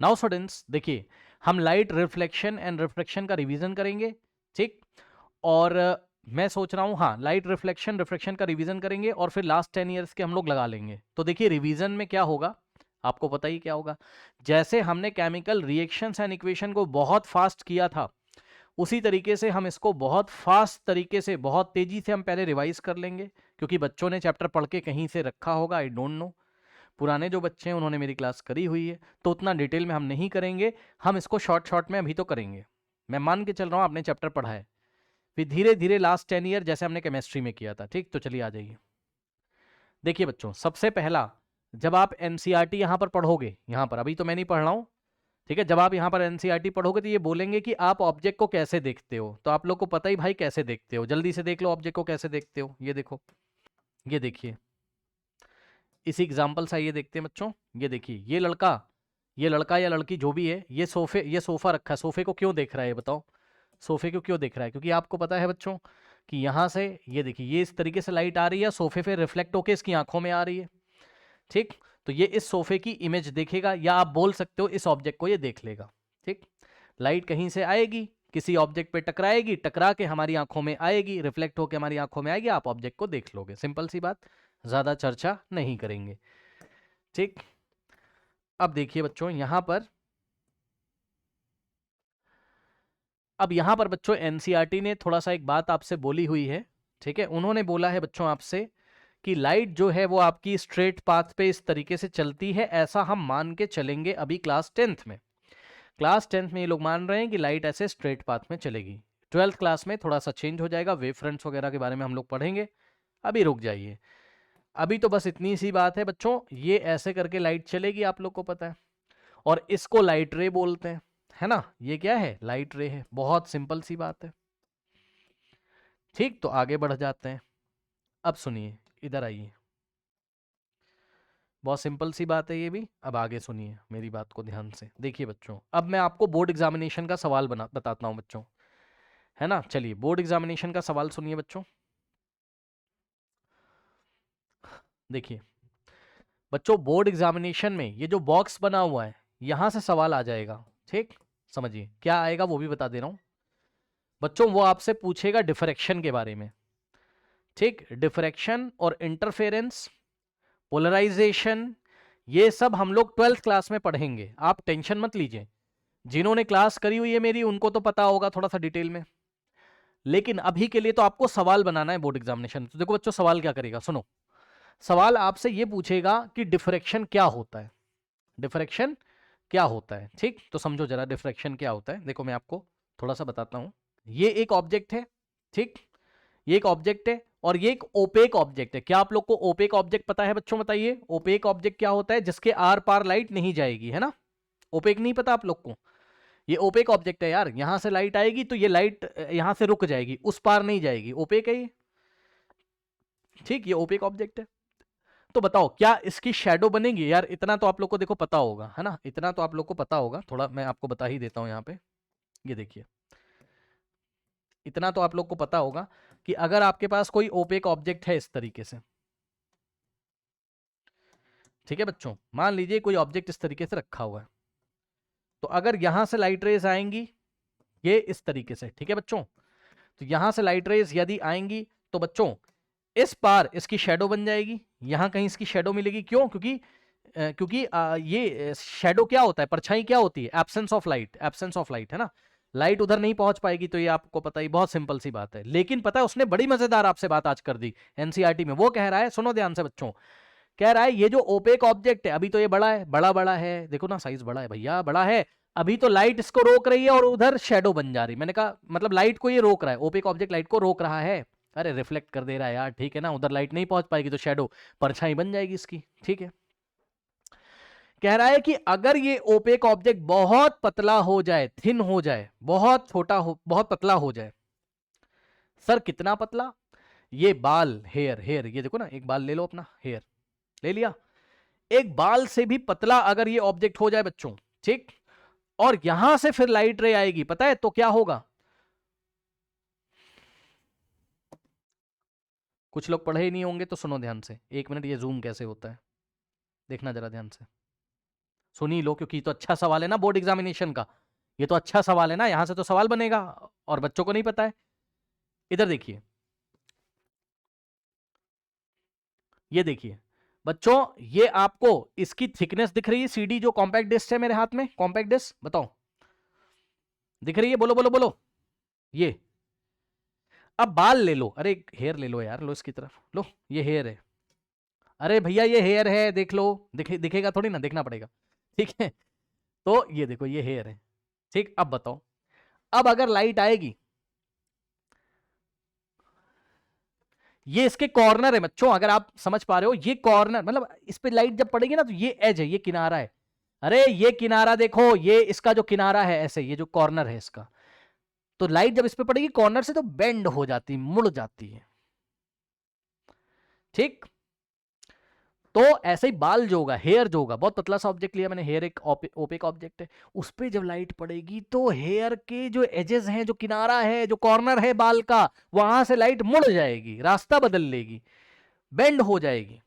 Now students देखिए, हम light reflection and refraction का रिवीजन करेंगे, ठीक। और मैं सोच रहा हूँ, हाँ, लाइट रिफ्लेक्शन रिफ्रैक्शन का रिवीजन करेंगे और फिर लास्ट 10 ईयर्स के हम लोग लगा लेंगे। तो देखिए रिवीजन में क्या होगा, आपको पता ही क्या होगा। जैसे हमने केमिकल रिएक्शंस एंड इक्वेशन को बहुत फास्ट किया था, उसी तरीके से हम इसको बहुत फास्ट तरीके से, बहुत तेजी से हम पहले रिवाइज कर लेंगे, क्योंकि बच्चों ने चैप्टर पढ़ के कहीं से रखा होगा, आई डोंट नो। पुराने जो बच्चे हैं उन्होंने मेरी क्लास करी हुई है, तो उतना डिटेल में हम नहीं करेंगे, हम इसको शॉर्ट शॉर्ट में अभी तो करेंगे। मैं मान के चल रहा हूँ आपने चैप्टर पढ़ा है, फिर धीरे धीरे लास्ट 10 ईयर जैसे हमने केमिस्ट्री में किया था, ठीक। तो चलिए आ जाइए। देखिए बच्चों, सबसे पहला, जब आप एनसीईआरटी यहाँ पर पढ़ोगे, यहाँ पर अभी तो मैं नहीं पढ़ रहा हूँ, ठीक है। जब आप यहाँ पर एनसीईआरटी पढ़ोगे तो ये बोलेंगे कि आप ऑब्जेक्ट को कैसे देखते हो, तो आप लोग को पता ही भाई कैसे देखते हो, जल्दी से देख लो ऑब्जेक्ट को कैसे देखते हो। ये देखो, ये देखिए, इसी एग्जाम्पल से ये देखते हैं बच्चों। ये देखिए, ये लड़का या लड़की जो भी है, ये सोफा रखा है, सोफे को क्यों देख रहा है बताओ, सोफे को क्यों देख रहा है, क्योंकि आपको पता है बच्चों कि यहाँ से ये देखिए, ये इस तरीके से लाइट आ रही है, सोफे पे रिफ्लेक्ट होके इसकी आंखों में आ रही है, ठीक। तो ये इस सोफे की इमेज देखेगा, या आप बोल सकते हो इस ऑब्जेक्ट को ये देख लेगा, ठीक। लाइट कहीं से आएगी, किसी ऑब्जेक्ट पे टकराएगी, टकरा के हमारी आंखों में आएगी, रिफ्लेक्ट होकर हमारी आंखों में आएगी, आप ऑब्जेक्ट को देख लोगे। सिंपल सी बात, ज्यादा चर्चा नहीं करेंगे, ठीक। अब देखिए बच्चों यहां पर, अब यहां पर बच्चों एनसीईआरटी ने थोड़ा सा एक बात आपसे बोली हुई है, ठीक है। उन्होंने बोला है बच्चों आपसे कि लाइट जो है वो आपकी स्ट्रेट पाथ पे इस तरीके से चलती है, ऐसा हम मान के चलेंगे अभी क्लास 10th में। क्लास 10th में ये लोग मान रहे हैं कि लाइट ऐसे स्ट्रेट पाथ में चलेगी। 12th क्लास में थोड़ा सा चेंज हो जाएगा, वेव फ्रंट्स वगैरह के बारे में हम लोग पढ़ेंगे, अभी रुक जाइए। अभी तो बस इतनी सी बात है बच्चों, ये ऐसे करके लाइट चलेगी, आप लोग को पता है, और इसको लाइट रे बोलते हैं, है ना। ये क्या है, लाइट रे है, बहुत सिंपल सी बात है, ठीक। तो आगे बढ़ जाते हैं। अब सुनिए, इधर आइए, बहुत सिंपल सी बात है ये भी। अब आगे सुनिए मेरी बात को ध्यान से, देखिए बच्चों, अब मैं आपको बोर्ड एग्जामिनेशन का सवाल बताता हूं बच्चों, है ना। चलिए बोर्ड एग्जामिनेशन का सवाल सुनिए बच्चों। देखिए बच्चों, बोर्ड एग्जामिनेशन में ये जो बॉक्स बना हुआ है, यहां से सवाल आ जाएगा, ठीक। समझिए क्या आएगा वो भी बता दे रहा हूं बच्चों। वो आपसे पूछेगा डिफ्रैक्शन के बारे में, ठीक। डिफ्रैक्शन और इंटरफेरेंस, पोलराइजेशन, ये सब हम लोग 12th क्लास में पढ़ेंगे, आप टेंशन मत लीजिए। जिन्होंने क्लास करी हुई है मेरी उनको तो पता होगा थोड़ा सा डिटेल में, लेकिन अभी के लिए तो आपको सवाल बनाना है बोर्ड एग्जामिनेशन। तो देखो बच्चों, सवाल क्या करेगा सुनो। सवाल आपसे ये पूछेगा कि डिफ्रैक्शन क्या होता है, डिफ्रैक्शन क्या होता है, ठीक। तो समझो जरा डिफ्रैक्शन क्या होता है। देखो मैं आपको थोड़ा सा बताता हूं। ये एक ऑब्जेक्ट है, ठीक। ये एक ऑब्जेक्ट है और ये एक ओपेक ऑब्जेक्ट है। क्या आप लोग को ओपेक ऑब्जेक्ट पता है बच्चों, बताइए। ओपेक ऑब्जेक्ट क्या होता है, जिसके आर पार लाइट नहीं जाएगी, है ना। ओपेक नहीं पता आप लोग को, ये ओपेक ऑब्जेक्ट है यार। यहां से लाइट आएगी तो ये लाइट यहां से रुक जाएगी, उस पार नहीं जाएगी, ओपेक है ये, ठीक। ये ओपेक ऑब्जेक्ट है। तो बताओ क्या इसकी शेडो बनेगी यार, इतना तो आप लोग को देखो पता होगा, है ना, इतना तो आप लोग को पता होगा। थोड़ा मैं आपको बता ही देता हूं यहाँ पे, ये देखिए, इतना तो आप लोग को पता होगा कि अगर आपके पास कोई ओपेक ऑब्जेक्ट है इस तरीके से, ठीक है बच्चों, मान लीजिए कोई ऑब्जेक्ट इस तरीके से रखा हुआ है, तो अगर यहां से लाइट रेज आएंगी ये इस तरीके से, ठीक है बच्चों, तो यहां से लाइट रेज यदि आएंगी तो बच्चों इस पार इसकी शेडो बन जाएगी, यहां कहीं इसकी शेडो मिलेगी। क्यों, क्योंकि ये शेडो क्या होता है, परछाई क्या होती है, absence of light, absence of light, है ना। लाइट उधर नहीं पहुंच पाएगी, तो ये आपको पता ही, बहुत सिंपल सी बात है। लेकिन पता है उसने बड़ी मजेदार आपसे बात आज कर दी एनसीईआरटी में। वो कह रहा है, सुनो ध्यान से बच्चों, कह रहा है ये जो ओपेक ऑब्जेक्ट है, अभी तो ये बड़ा है, बड़ा बड़ा है, देखो ना साइज बड़ा है भैया, बड़ा है। अभी तो लाइट इसको रोक रही है और उधर शेडो बन जा रही। मैंने कहा मतलब लाइट को ये रोक रहा है, ओपेक ऑब्जेक्ट लाइट को रोक रहा है। अरे रिफ्लेक्ट कर दे रहा है यार, ठीक है ना, उधर लाइट नहीं पहुंच पाएगी तो शेडो, परछाई बन जाएगी इसकी, ठीक है। कह रहा है कि अगर ये ओपेक ऑब्जेक्ट बहुत पतला हो जाए, थिन हो जाए, बहुत छोटा हो, बहुत पतला हो जाए। सर कितना पतला, ये बाल, हेयर, हेयर, ये देखो ना, एक बाल ले लो अपना, हेयर ले लिया, एक बाल से भी पतला अगर ये ऑब्जेक्ट हो जाए बच्चों, ठीक, और यहां से फिर लाइट रे आएगी, पता है तो क्या होगा। कुछ लोग पढ़े ही नहीं होंगे तो सुनो ध्यान से, एक मिनट, ये जूम कैसे होता है देखना जरा ध्यान से। सुन ही लो, क्योंकि ये तो अच्छा सवाल है ना बोर्ड एग्जामिनेशन का, ये तो अच्छा सवाल है ना, यहां से तो सवाल बनेगा और बच्चों को नहीं पता है। इधर देखिए, ये देखिए बच्चों, ये आपको इसकी थिकनेस दिख रही है, सीडी जो कॉम्पैक्ट डिस्क है मेरे हाथ में, कॉम्पैक्ट डिस्क बताओ दिख रही है? बोलो बोलो बोलो। ये अब बाल ले लो, अरे हेयर ले लो यार, लो इसकी तरफ लो, ये हेयर है। अरे भैया ये हेयर है, देख लो, दिखेगा थोड़ी ना, देखना पड़ेगा, ठीक है। तो ये देखो ये हेयर है, ठीक। अब बताओ, अब अगर लाइट आएगी, ये इसके कॉर्नर है बच्चों, अगर आप समझ पा रहे हो, ये कॉर्नर मतलब इस पे लाइट जब पड़ेगी ना तो ये एज है, ये किनारा है। अरे ये किनारा देखो, ये इसका जो किनारा है ऐसे, ये जो कॉर्नर है इसका, तो लाइट जब इस पे पड़ेगी कॉर्नर से तो बेंड हो जाती, मुड़ जाती है, ठीक। तो ऐसे ही बाल जो होगा, हेयर जो होगा, बहुत पतला सा ऑब्जेक्ट लिया मैंने, हेयर एक ओपेक ऑब्जेक्ट है, उस पे जब लाइट पड़ेगी तो हेयर के जो एजेस हैं, जो किनारा है, जो कॉर्नर है बाल का, वहां से लाइट मुड़ जाएगी, रास्ता बदल लेगी, बेंड हो जाएगी,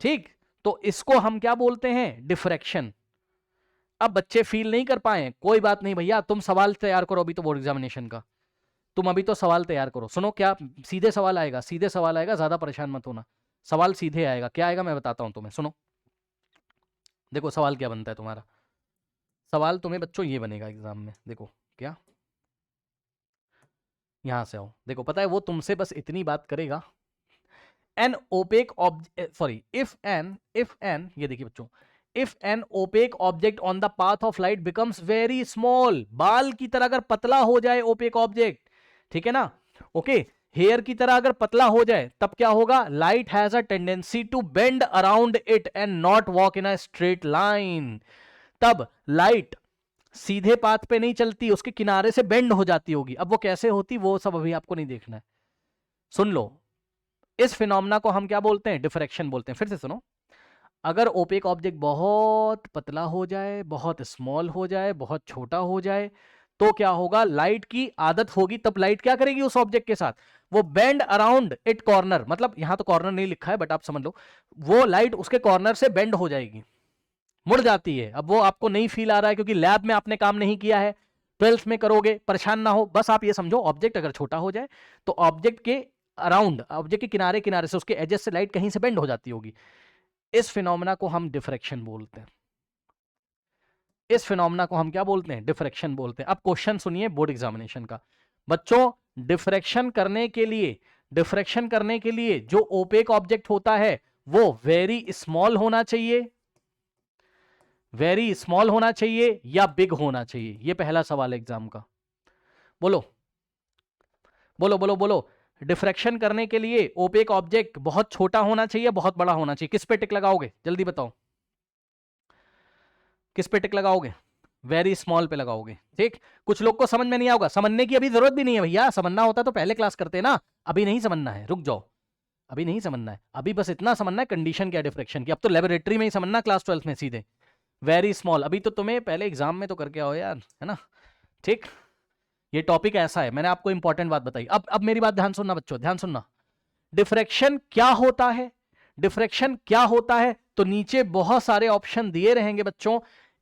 ठीक। तो इसको हम क्या बोलते हैं? डिफ्रैक्शन। अब बच्चे फील नहीं कर पाए, कोई बात नहीं भैया, तुम सवाल तैयार करो अभी तो बोर्ड एग्जामिनेशन का, तुम अभी तो सवाल तैयार करो। सुनो, क्या सीधे सवाल आएगा, सीधे सवाल आएगा, ज्यादा परेशान मत होना, सवाल सीधे आएगा। क्या आएगा मैं बताता हूं तुम्हें, सुनो। देखो सवाल क्या बनता है तुम्हारा, सवाल तुम्हें बच्चों ये बनेगा एग्जाम में, देखो क्या, यहां से आओ, देखो पता है वो तुमसे बस इतनी बात करेगा, an opaque object, sorry, if an, ये देखिए बच्चों, if an opaque object on the path of light becomes very small, बाल की तरह अगर पतला हो जाए ओपेक ऑब्जेक्ट, ठीक है ना, ओके, हेयर की तरह अगर पतला हो जाए, तब क्या होगा? Light has a tendency to bend around it and not walk in a straight line. तब लाइट सीधे पाथ पे नहीं चलती, उसके किनारे से बेंड हो जाती होगी। अब वो कैसे होती, वो सब अभी आपको नहीं देखना है, सुन लो। इस फिनोमेना को हम क्या बोलते हैं? डिफ्रैक्शन बोलते हैं। फिर से सुनो, अगर ओपेक ऑब्जेक्ट बहुत पतला हो जाए, बहुत स्मॉल हो जाए, बहुत छोटा हो जाए, तो क्या होगा? लाइट की आदत होगी, तब लाइट क्या करेगी उस ऑब्जेक्ट के साथ? वो बेंड अराउंड इट कॉर्नर, मतलब यहां तो कॉर्नर नहीं लिखा है बट आप समझ लो, वो लाइट उसके कॉर्नर से बेंड हो जाएगी, मुड़ जाती है। अब वो आपको नहीं फील आ रहा है क्योंकि लैब में आपने काम नहीं किया है, 12th में करोगे, परेशान ना हो, बस आप ये समझो, ऑब्जेक्ट अगर छोटा हो जाए तो ऑब्जेक्ट के अराउंड, ऑब्जेक्ट के किनारे किनारे से, उसके एजेस से लाइट कहीं से बेंड हो जाती होगी। इस फिनोमेना को हम डिफ्रैक्शन बोलते हैं। इस फिनोमेना को हम क्या बोलते हैं? डिफ्रैक्शन बोलते हैं। अब क्वेश्चन सुनिए बोर्ड एग्जामिनेशन का बच्चों, डिफ्रैक्शन करने के लिए जो ओपेक ऑब्जेक्ट होता है वो वेरी स्मॉल होना चाहिए, वेरी स्मॉल होना चाहिए या बिग होना चाहिए? ये पहला सवाल है एग्जाम का, बोलो बोलो बोलो बोलो। डिफ्रैक्शन करने के लिए ओपेक ऑब्जेक्ट बहुत छोटा होना चाहिए, बहुत बड़ा होना चाहिए? किस पे टिक लगाओगे, जल्दी बताओ, किस पे टिक लगाओगे? वेरी स्मॉल पे लगाओगे, ठीक। कुछ लोग को समझ में नहीं आएगा, समझने की अभी जरूरत भी नहीं है भैया, समझना होता तो पहले क्लास करते ना, अभी नहीं समझना है, रुक जाओ, अभी नहीं समझना है, अभी बस इतना समझना है कंडीशन क्या डिफ्रैक्शन की, अब तो लेबोरेटरी में ही समझना, क्लास 12 में सीधे वेरी स्मॉल, अभी तो तुम्हें पहले एग्जाम में तो करके आओ यार, है ना, ठीक। ये टॉपिक ऐसा है, मैंने आपको इंपॉर्टेंट बात बताई। अब मेरी बात ध्यान सुनना बच्चों, ध्यान सुनना। डिफ्रैक्शन क्या होता है, डिफ्रैक्शन क्या होता है, तो नीचे बहुत सारे ऑप्शन दिए रहेंगे बच्चों,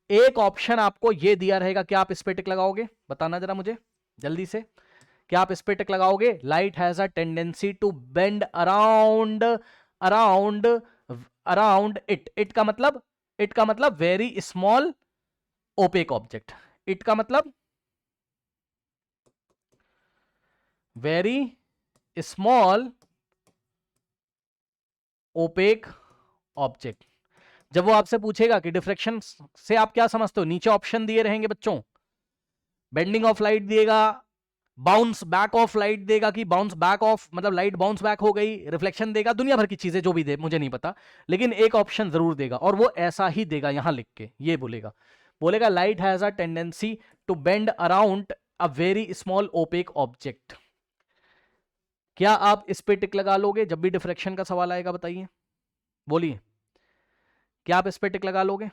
एक ऑप्शन आपको ये दिया रहेगा, क्या आप इस पे टिक लगाओगे? बताना जरा मुझे जल्दी से, क्या आप इस पे टिक लगाओगे? Light has a tendency to bend around, around, around it, it का मतलब very small opaque object, it का मतलब वेरी स्मॉल ओपेक ऑब्जेक्ट। जब वो आपसे पूछेगा कि डिफ्रैक्शन से आप क्या समझते हो, नीचे ऑप्शन दिए रहेंगे बच्चों, बेंडिंग ऑफ लाइट दिएगा, बाउंस बैक ऑफ लाइट देगा, कि बाउंस बैक ऑफ मतलब लाइट बाउंस बैक हो गई, रिफ्लेक्शन देगा, दुनिया भर की चीजें जो भी दे मुझे नहीं पता, लेकिन एक ऑप्शन जरूर देगा और वो ऐसा ही देगा, यहां लिख के ये बोलेगा, बोलेगा light has a tendency to bend around a very small opaque object. क्या आप इस पे टिक लगा लोगे जब भी डिफ्रैक्शन का सवाल आएगा? बताइए, बोलिए, क्या आप इस पे टिक लगा लोगे?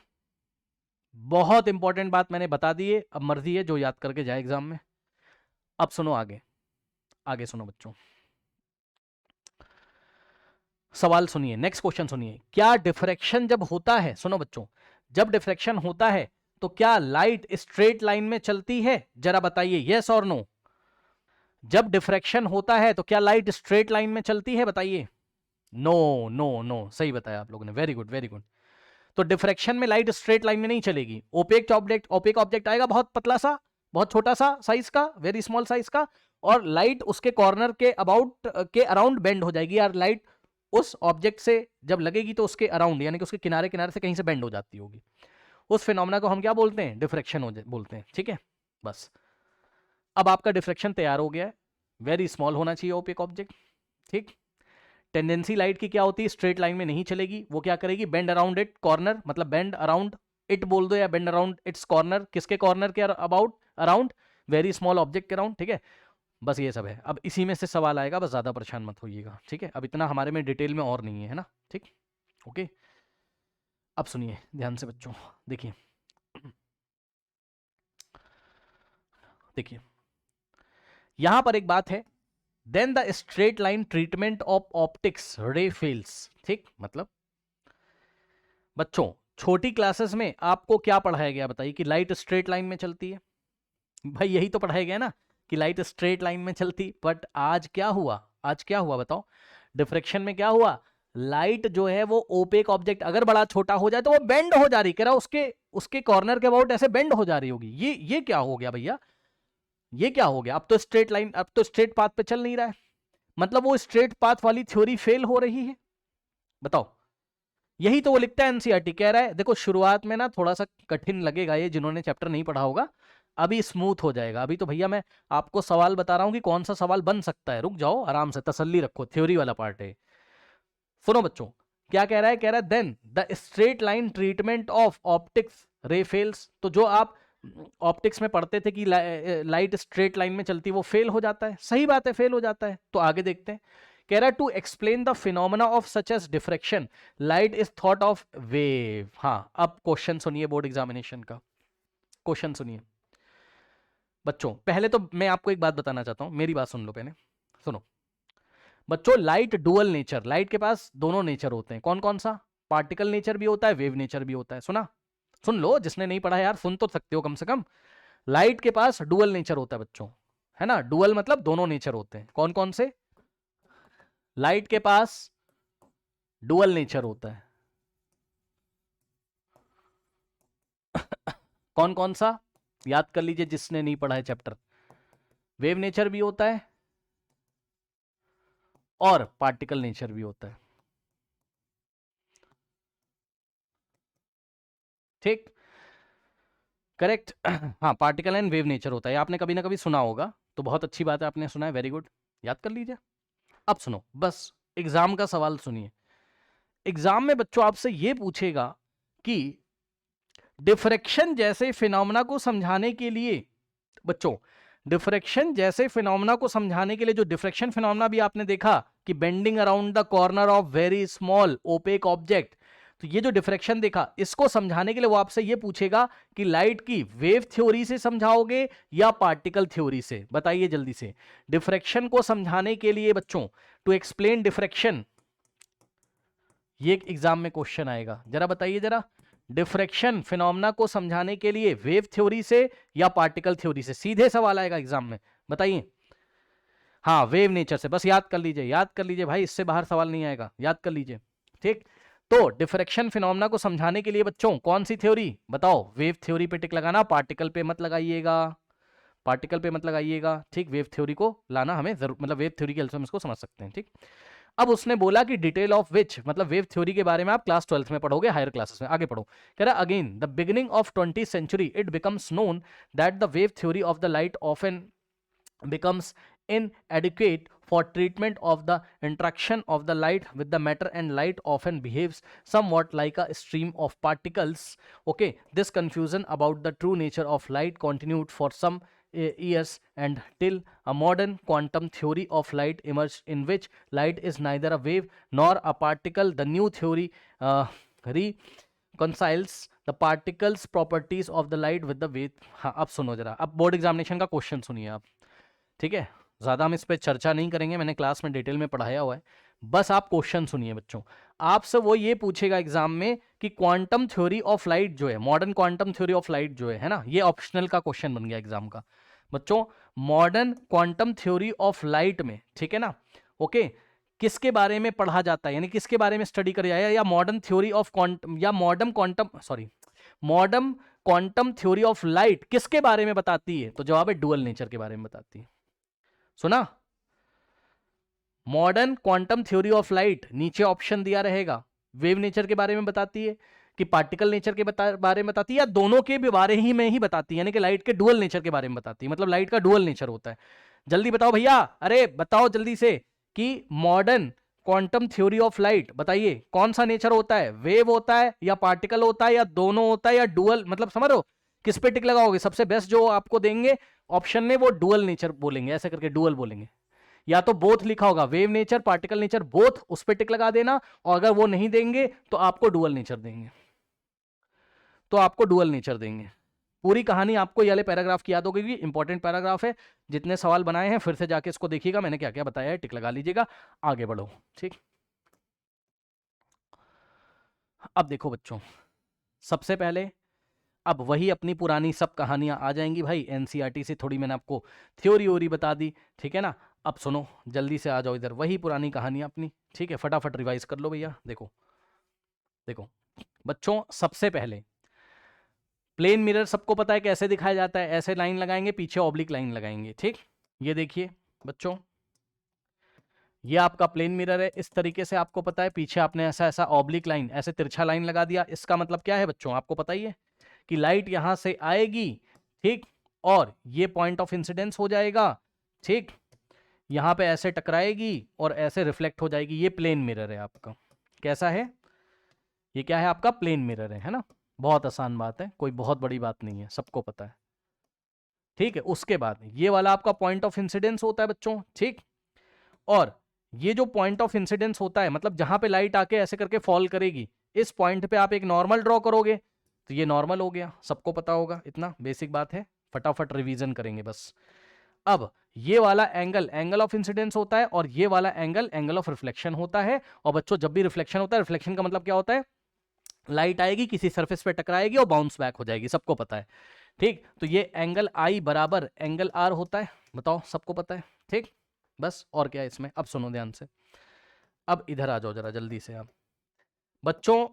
बहुत इंपॉर्टेंट बात मैंने बता दी है, अब मर्जी है जो याद करके जाए एग्जाम में। अब सुनो आगे, आगे सुनो बच्चों, सवाल सुनिए, नेक्स्ट क्वेश्चन सुनिए। क्या डिफ्रैक्शन जब होता है, सुनो बच्चों, जब डिफ्रैक्शन होता है तो क्या लाइट स्ट्रेट लाइन में चलती है? जरा बताइए, यस और नो। जब डिफ्रैक्शन होता है तो क्या लाइट स्ट्रेट लाइन में चलती है? बताइए। नो नो नो, सही बताया आप लोगों ने, वेरी गुड वेरी गुड। तो डिफ्रैक्शन में लाइट स्ट्रेट लाइन में नहीं चलेगी। ओपेक ऑब्जेक्ट आएगा बहुत पतला सा, बहुत छोटा सा साइज का, वेरी स्मॉल साइज का, और लाइट उसके कॉर्नर के अराउंड बेंड हो जाएगी। यार लाइट उस ऑब्जेक्ट से जब लगेगी तो उसके अराउंड, यानी कि उसके किनारे किनारे से कहीं से बेंड हो जाती होगी। उस फिनोमेना को हम क्या बोलते हैं? डिफ्रैक्शन बोलते हैं। ठीक है, बस अब आपका डिफ्रैक्शन तैयार हो गया है। वेरी स्मॉल होना चाहिए ओपेक ऑब्जेक्ट। ठीक, टेंडेंसी लाइट की क्या होती है? स्ट्रेट लाइन में नहीं चलेगी, वो क्या करेगी? बेंड अराउंड इट कॉर्नर, मतलब बेंड अराउंड इट बोल दो या बेंड अराउंड इट्स कॉर्नर। किसके कॉर्नर के अराउंड? वेरी स्मॉल ऑब्जेक्ट के अराउंड। ठीक है, बस ये सब है। अब इसी में से सवाल आएगा, बस ज्यादा परेशान मत होइएगा। ठीक है, अब इतना हमारे में डिटेल में और नहीं है ना। ठीक, ओके। अब सुनिए ध्यान से बच्चों, देखिए देखिए यहां पर एक बात है, then the straight line treatment of optics ray fails. ठीक, मतलब बच्चों छोटी क्लासेस में आपको क्या पढ़ाया गया बताइए? कि लाइट स्ट्रेट लाइन में चलती है। भाई यही तो पढ़ाया गया ना कि लाइट स्ट्रेट लाइन में चलती। बट आज क्या हुआ? आज क्या हुआ बताओ? डिफ्रैक्शन में क्या हुआ? लाइट जो है वो ओपेक ऑब्जेक्ट अगर बड़ा छोटा हो जाए तो वो बेंड हो जा रही, कह रहा उसके उसके कॉर्नर के अबाउट ऐसे बेंड हो जा रही होगी। ये क्या हो गया भैया? ये क्या हो गया? अब तो स्ट्रेट लाइन, अब तो स्ट्रेट पाथ पे चल नहीं रहा है, मतलब वो स्ट्रेट पाथ वाली थ्योरी फेल हो रही है। बताओ, यही तो वो लिखता है एनसीईआरटी। कह रहा है देखो शुरुआत में ना थोड़ा सा कठिन लगेगा, ये जिन्होंने चैप्टर नहीं पढ़ा होगा, अभी स्मूथ हो जाएगा। अभी तो भैया मैं आपको सवाल बता रहा हूं कि कौन सा सवाल बन सकता है। रुक जाओ, आराम से तसल्ली रखो, थ्योरी वाला पार्ट है। सुनो बच्चों, क्या कह रहा है? कह रहा है then the straight line treatment of optics ray fails. तो जो आप ऑप्टिक्स में पढ़ते थे कि लाइट स्ट्रेट लाइन में चलती, वो फेल हो जाता है। सही बात है, फेल हो जाता है। तो आगे देखते हैं। कह रहा है to explain the phenomena of such as diffraction light is thought of wave. हाँ, अब क्वेश्चन सुनिए, बोर्ड एग्जामिनेशन का क्वेश्चन सुनिए बच्चों। पहले तो मैं आपको एक बात बताना चाहता हूं, मेरी बात सुन लो पहले, सुनो बच्चों। लाइट डुअल नेचर, लाइट के पास दोनों नेचर होते हैं। कौन कौन सा? पार्टिकल नेचर भी होता है, वेव नेचर भी होता है। सुना? सुन लो, जिसने नहीं पढ़ा यार सुन तो सकते हो कम से कम। लाइट के पास डुअल नेचर होता है बच्चों, है ना? डुअल मतलब दोनों नेचर होते हैं। कौन कौन से? लाइट के पास डुअल नेचर होता है। कौन कौन सा? याद कर लीजिए जिसने नहीं पढ़ा है चैप्टर। वेव नेचर भी होता है और पार्टिकल नेचर भी होता है। ठीक, करेक्ट। हाँ, पार्टिकल एंड वेव नेचर होता है, आपने कभी ना कभी सुना होगा, तो बहुत अच्छी बात है आपने सुना है, वेरी गुड, याद कर लीजिए। अब सुनो, बस एग्जाम का सवाल सुनिए। एग्जाम में बच्चों आपसे यह पूछेगा कि डिफ्रैक्शन जैसे फिनोमेना को समझाने के लिए, बच्चों डिफ्रैक्शन जैसे फिनोमेना को समझाने के लिए, जो डिफ्रैक्शन फिनोमेना भी आपने देखा कि bending around the corner of very small opaque object, तो ये जो डिफ्रैक्शन देखा, इसको समझाने के लिए वो आपसे ये पूछेगा कि लाइट की वेव थ्योरी से समझाओगे या पार्टिकल थ्योरी से? बताइए जल्दी से। डिफ्रैक्शन को समझाने के लिए बच्चों, टू एक्सप्लेन डिफ्रैक्शन, ये एग्जाम में क्वेश्चन आएगा, जरा बताइए जरा। डिफ्रैक्शन फिनोमेना को समझाने के लिए वेव थ्योरी से या पार्टिकल थ्योरी से? सीधे सवाल आएगा एग्जाम में, बताइए। हाँ, वेव नेचर से, बस याद कर लीजिए, याद कर लीजिए भाई, इससे बाहर सवाल नहीं आएगा, याद कर लीजिए। ठीक, तो डिफ्रैक्शन फिनोमेना को समझाने के लिए बच्चों कौन सी थ्योरी? बताओ, वेव थ्योरी पे टिक लगाना, पार्टिकल पे मत लगाइएगा, पार्टिकल पे मत लगाइएगा। ठीक, वेव थ्योरी को लाना हमें जरूर, मतलब वेव थ्योरी के हेल्प से हम इसको समझ सकते हैं। ठीक, अब उसने बोला कि डिटेल ऑफ विच, मतलब वेव थ्योरी के बारे में आप क्लास 12th में पढ़ोगे, हायर क्लासेस में। आगे पढ़ो, कह रहा again the beginning of 20th century it becomes known that the wave theory of the light often becomes inadequate for treatment of the interaction of the light with the matter, and light often behaves somewhat like a stream of particles. Okay, this confusion about the true nature of light continued for some years, and till a modern quantum theory of light emerged, in which light is neither a wave nor a particle. The new theory reconciles the particles properties of the light with the wave. हाँ, अब सुनो जरा, अब board examination का question सुनिए आप। ठीक है, ज्यादा हम इस पर चर्चा नहीं करेंगे, मैंने क्लास में डिटेल में पढ़ाया हुआ है, बस आप क्वेश्चन सुनिए बच्चों। आपसे वो ये पूछेगा एग्जाम में कि क्वांटम थ्योरी ऑफ लाइट जो है, modern quantum theory of light जो है ना, ये ऑप्शनल का क्वेश्चन बन गया एग्जाम का बच्चों। Modern quantum theory of light में, ठीक है ना, ओके, किसके बारे में पढ़ा जाता है, यानी किसके बारे में स्टडी कर जाए, या मॉडर्न थ्योरी ऑफ क्वांटम, या modern quantum, sorry, modern quantum theory of light किसके बारे में बताती है? तो जवाब है डुअल नेचर के बारे में बताती है। सुना? Modern quantum theory of light, नीचे ऑप्शन दिया रहेगा, वेव नेचर के बारे में बताती है कि पार्टिकल नेचर के बारे में बताती है, या दोनों के भी बारे ही में ही बताती है, यानी कि लाइट के डुअल नेचर के बारे में बताती है, मतलब लाइट का डुअल नेचर होता है। जल्दी बताओ भैया, अरे बताओ जल्दी से कि modern quantum theory of light बताइए कौन सा नेचर होता है, वेव होता है या पार्टिकल होता है या दोनों होता है या डुअल, मतलब समझ रहे हो किस पे टिक लगाओगे? सबसे बेस्ट जो आपको देंगे ऑप्शन में वो डुअल नेचर बोलेंगे, ऐसे करके डुअल बोलेंगे, या तो बोथ लिखा होगा, wave nature particle nature both, उस पर टिक लगा देना, और अगर वो नहीं देंगे तो आपको डुअल नेचर देंगे, तो आपको डुअल नेचर देंगे। पूरी कहानी आपको ये वाले पैराग्राफ की याद होगी, इंपॉर्टेंट पैराग्राफ है, जितने सवाल बनाए हैं फिर से जाके इसको देखिएगा, मैंने क्या क्या बताया है, टिक लगा लीजिएगा, आगे बढ़ो, ठीक। अब देखो बच्चों, सबसे पहले अब वही अपनी पुरानी सब कहानियां आ जाएंगी भाई, एनसीईआरटी से थोड़ी मैंने आपको थ्योरी वोरी बता दी, ठीक है ना। अब सुनो, जल्दी से आ जाओ इधर, वही पुरानी कहानियां अपनी, ठीक है, फटाफट रिवाइज कर लो भैया। देखो देखो बच्चों, सबसे पहले प्लेन मिरर सबको पता है कैसे दिखाया जाता है, ऐसे लाइन लगाएंगे, पीछे ऑब्लिक लाइन लगाएंगे, ठीक। ये देखिए बच्चों, ये आपका प्लेन मिरर है, इस तरीके से आपको पता है, पीछे आपने ऐसा ऐसा ऑब्लिक लाइन, ऐसे तिरछा लाइन लगा दिया। इसका मतलब क्या है बच्चों, आपको पता ही है कि लाइट यहां से आएगी, ठीक, और ये पॉइंट ऑफ इंसिडेंस हो जाएगा, ठीक, यहां पे ऐसे टकराएगी और ऐसे रिफ्लेक्ट हो जाएगी। ये प्लेन मिरर है आपका, कैसा है, ये क्या है आपका प्लेन मिरर है ना। बहुत आसान बात है, कोई बहुत बड़ी बात नहीं है, सबको पता है, ठीक है। उसके बाद ये वाला आपका पॉइंट ऑफ इंसिडेंस होता है बच्चों, ठीक, और ये जो पॉइंट ऑफ इंसिडेंस होता है, मतलब जहां पे लाइट आके ऐसे करके फॉल करेगी, इस पॉइंट पे आप एक नॉर्मल ड्रॉ करोगे, तो ये नॉर्मल हो गया, सबको पता होगा, इतना बेसिक बात है, फटाफट रिवीजन करेंगे बस। अब ये वाला एंगल एंगल ऑफ इंसिडेंस होता है, और ये वाला एंगल एंगल ऑफ रिफ्लेक्शन होता है। और बच्चों जब भी रिफ्लेक्शन होता है, रिफ्लेक्शन का मतलब क्या होता है, लाइट आएगी किसी सरफेस पे टकराएगी और बाउंस बैक हो जाएगी, सबको पता है, ठीक। तो ये एंगल आई बराबर एंगल आर होता है, बताओ सबको पता है, ठीक। बस और क्या है इसमें, अब सुनो ध्यान से, अब इधर आ जाओ जरा जल्दी से। आप बच्चों,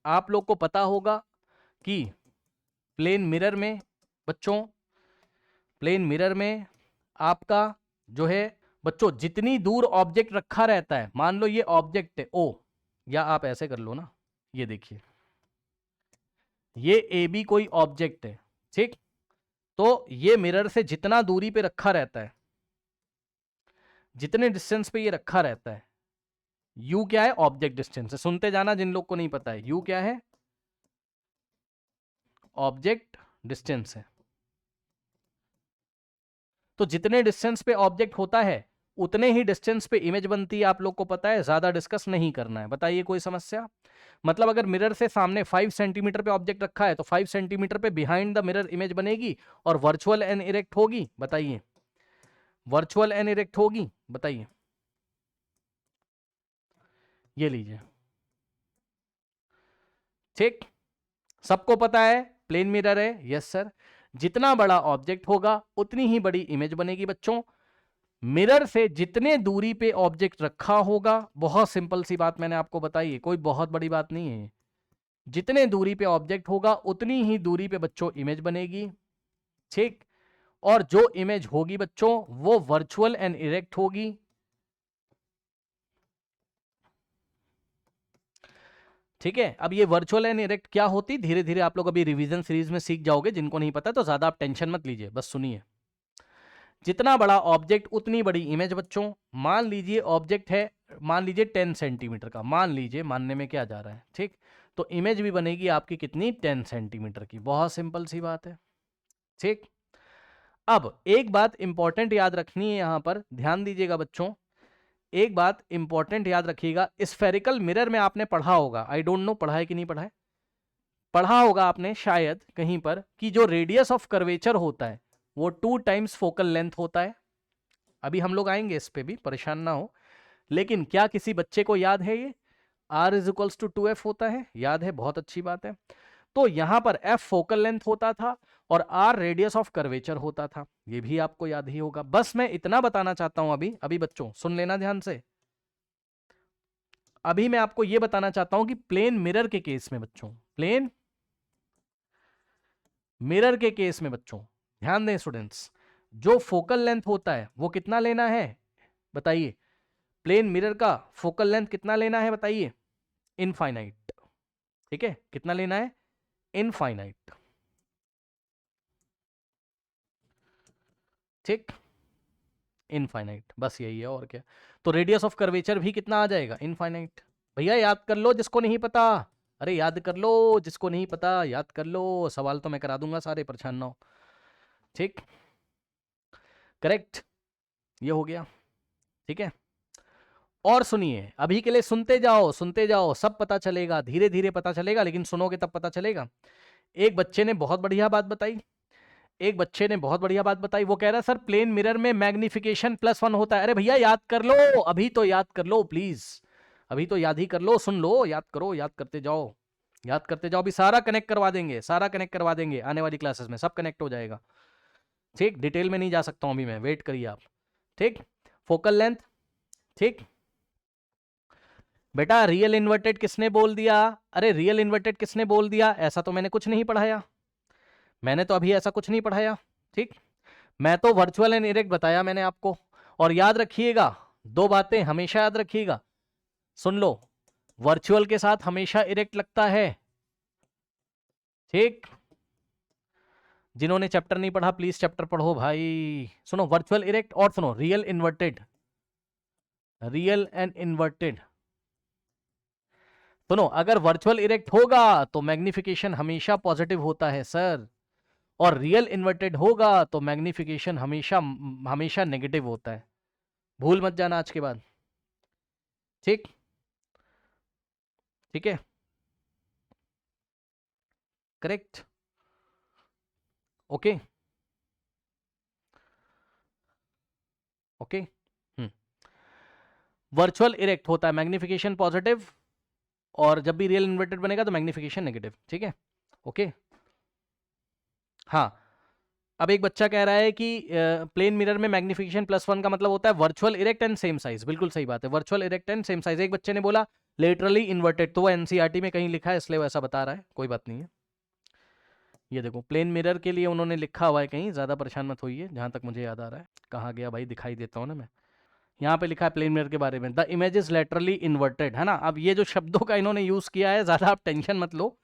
आप लोग को पता होगा कि प्लेन मिरर में, बच्चों प्लेन मिरर में आपका जो है बच्चों, जितनी दूर ऑब्जेक्ट रखा रहता है, मान लो ये ऑब्जेक्ट है ओ, या आप ऐसे कर लो ना, ये देखिए ये ए बी कोई ऑब्जेक्ट है, ठीक। तो ये मिरर से जितना दूरी पे रखा रहता है, जितने डिस्टेंस पे ये रखा रहता है, यू क्या है, ऑब्जेक्ट डिस्टेंस है, सुनते जाना जिन लोग को नहीं पता है, यू क्या है, ऑब्जेक्ट डिस्टेंस है। तो जितने डिस्टेंस पे ऑब्जेक्ट होता है उतने ही डिस्टेंस पे इमेज बनती है, आप लोग को पता है, ज्यादा डिस्कस नहीं करना है। बताइए कोई समस्या? मतलब अगर मिरर से सामने 5 सेंटीमीटर पे ऑब्जेक्ट रखा है तो 5 सेंटीमीटर पे बिहाइंड द मिरर इमेज बनेगी और वर्चुअल एंड इरेक्ट होगी। बताइए, वर्चुअल एंड इरेक्ट होगी, बताइए। ये लीजिए, ठीक, सबको पता है प्लेन मिरर है, यस सर। जितना बड़ा ऑब्जेक्ट होगा उतनी ही बड़ी इमेज बनेगी बच्चों। मिरर से जितने दूरी पे ऑब्जेक्ट रखा होगा, बहुत सिंपल सी बात मैंने आपको बताई है, कोई बहुत बड़ी बात नहीं है, जितने दूरी पे ऑब्जेक्ट होगा उतनी ही दूरी पे बच्चों इमेज बनेगी, ठीक। और जो इमेज होगी बच्चों वो वर्चुअल एंड इरेक्ट होगी, ठीक है। अब ये वर्चुअल एंड इरेक्ट क्या होती, धीरे धीरे आप लोग अभी रिवीजन सीरीज में सीख जाओगे, जिनको नहीं पता तो ज्यादा आप टेंशन मत लीजिए, बस सुनिए। जितना बड़ा ऑब्जेक्ट उतनी बड़ी इमेज बच्चों। मान लीजिए ऑब्जेक्ट है, मान लीजिए 10 सेंटीमीटर का, मान लीजिए, मानने में क्या जा रहा है, ठीक। तो इमेज भी बनेगी आपकी कितनी, 10 सेंटीमीटर की, बहुत सिंपल सी बात है, ठीक। अब एक बात इंपॉर्टेंट याद रखनी है, यहां पर ध्यान दीजिएगा बच्चों, एक बात इंपॉर्टेंट याद रखिएगा। स्फेरिकल मिरर में आपने पढ़ा होगा, आई डोंट नो पढ़ा है कि नहीं पढ़ा है, पढ़ा होगा आपने शायद कहीं पर, कि जो रेडियस ऑफ कर्वेचर होता है वो 2 टाइम्स फोकल लेंथ होता है। अभी हम लोग आएंगे इस पे भी, परेशान ना हो, लेकिन क्या किसी बच्चे को याद है ये? R is equals to 2f होता है, याद है, बहुत अच्छी बात है। तो यहां पर f फोकल लेंथ होता था और r रेडियस ऑफ कर्वेचर होता था, ये भी आपको याद ही होगा। बस मैं इतना बताना चाहता हूं अभी अभी बच्चों सुन लेना ध्यान से। अभी मैं आपको यह बताना चाहता हूं कि प्लेन मिरर के केस में बच्चों, प्लेन मिरर के केस में बच्चों ध्यान दें स्टूडेंट्स, जो फोकल लेंथ होता है वो कितना लेना है बताइए, प्लेन मिरर का फोकल लेंथ कितना लेना है बताइए, इनफाइनाइट। ठीक है, कितना लेना है, इनफाइनाइट। ठीक, इनफाइनाइट, बस यही है और क्या। तो रेडियस ऑफ कर्वेचर भी कितना आ जाएगा, इनफाइनाइट। भैया याद कर लो जिसको नहीं पता, अरे याद कर लो जिसको नहीं पता, याद कर लो, सवाल तो मैं करा दूंगा सारे, परेशान ना हो। ठीक, करेक्ट, ये हो गया। ठीक है, और सुनिए, अभी के लिए सुनते जाओ सुनते जाओ, सब पता चलेगा, धीरे धीरे पता चलेगा, लेकिन सुनोगे तब पता चलेगा। एक बच्चे ने बहुत बढ़िया बात बताई, एक बच्चे ने बहुत बढ़िया बात बताई, वो कह रहा है सर प्लेन मिरर में मैग्निफिकेशन +1 होता है। अरे भैया याद कर लो, अभी तो याद कर लो प्लीज, अभी तो याद ही कर लो, सुन लो, याद करो, याद करते जाओ, याद करते जाओ। अभी सारा कनेक्ट करवा देंगे, सारा कनेक्ट करवा देंगे, आने वाली क्लासेस में सब कनेक्ट हो जाएगा। ठीक, डिटेल में नहीं जा सकता हूं अभी मैं, वेट करिए आप। ठीक, फोकल लेंथ। ठीक बेटा, रियल इन्वर्टेड किसने बोल दिया, अरे रियल इन्वर्टेड किसने बोल दिया, ऐसा तो मैंने कुछ नहीं पढ़ाया, मैंने तो अभी ऐसा कुछ नहीं पढ़ाया। ठीक, मैं तो वर्चुअल एंड इरेक्ट बताया मैंने आपको। और याद रखिएगा, दो बातें हमेशा याद रखिएगा, सुन लो, वर्चुअल के साथ हमेशा इरेक्ट लगता है। ठीक, जिन्होंने चैप्टर नहीं पढ़ा प्लीज चैप्टर पढ़ो भाई। सुनो, वर्चुअल इरेक्ट और सुनो real inverted, real and inverted. सुनो, अगर वर्चुअल इरेक्ट होगा तो मैग्निफिकेशन हमेशा पॉजिटिव होता है सर, और रियल इन्वर्टेड होगा तो मैग्निफिकेशन हमेशा हमेशा नेगेटिव होता है, भूल मत जाना आज के बाद। ठीक, ठीक है, correct, okay, okay. Virtual erect होता है मैग्निफिकेशन पॉजिटिव, और जब भी रियल इन्वर्टेड बनेगा तो मैग्निफिकेशन नेगेटिव। ठीक है, ओके। हाँ, अब एक बच्चा कह रहा है कि प्लेन मिरर में मैग्निफिकेशन +1 का मतलब होता है virtual erect and same size, बिल्कुल सही बात है, virtual erect and same size. एक बच्चे ने बोला लेटरली इन्वर्टेड, तो वो एनसीईआरटी में कहीं लिखा है इसलिए वो ऐसा बता रहा है, कोई बात नहीं है। ये देखो प्लेन मिरर के लिए उन्होंने लिखा हुआ है कहीं, ज़्यादा परेशान मत होइए, जहाँ तक मुझे याद आ रहा है। कहाँ गया भाई, दिखाई देता हूँ ना मैं, यहाँ पे लिखा है प्लेन मिरर के बारे में, the image is laterally inverted, है ना। अब ये जो शब्दों का इन्होंने यूज़ किया है, ज़्यादा आप टेंशन मत लो,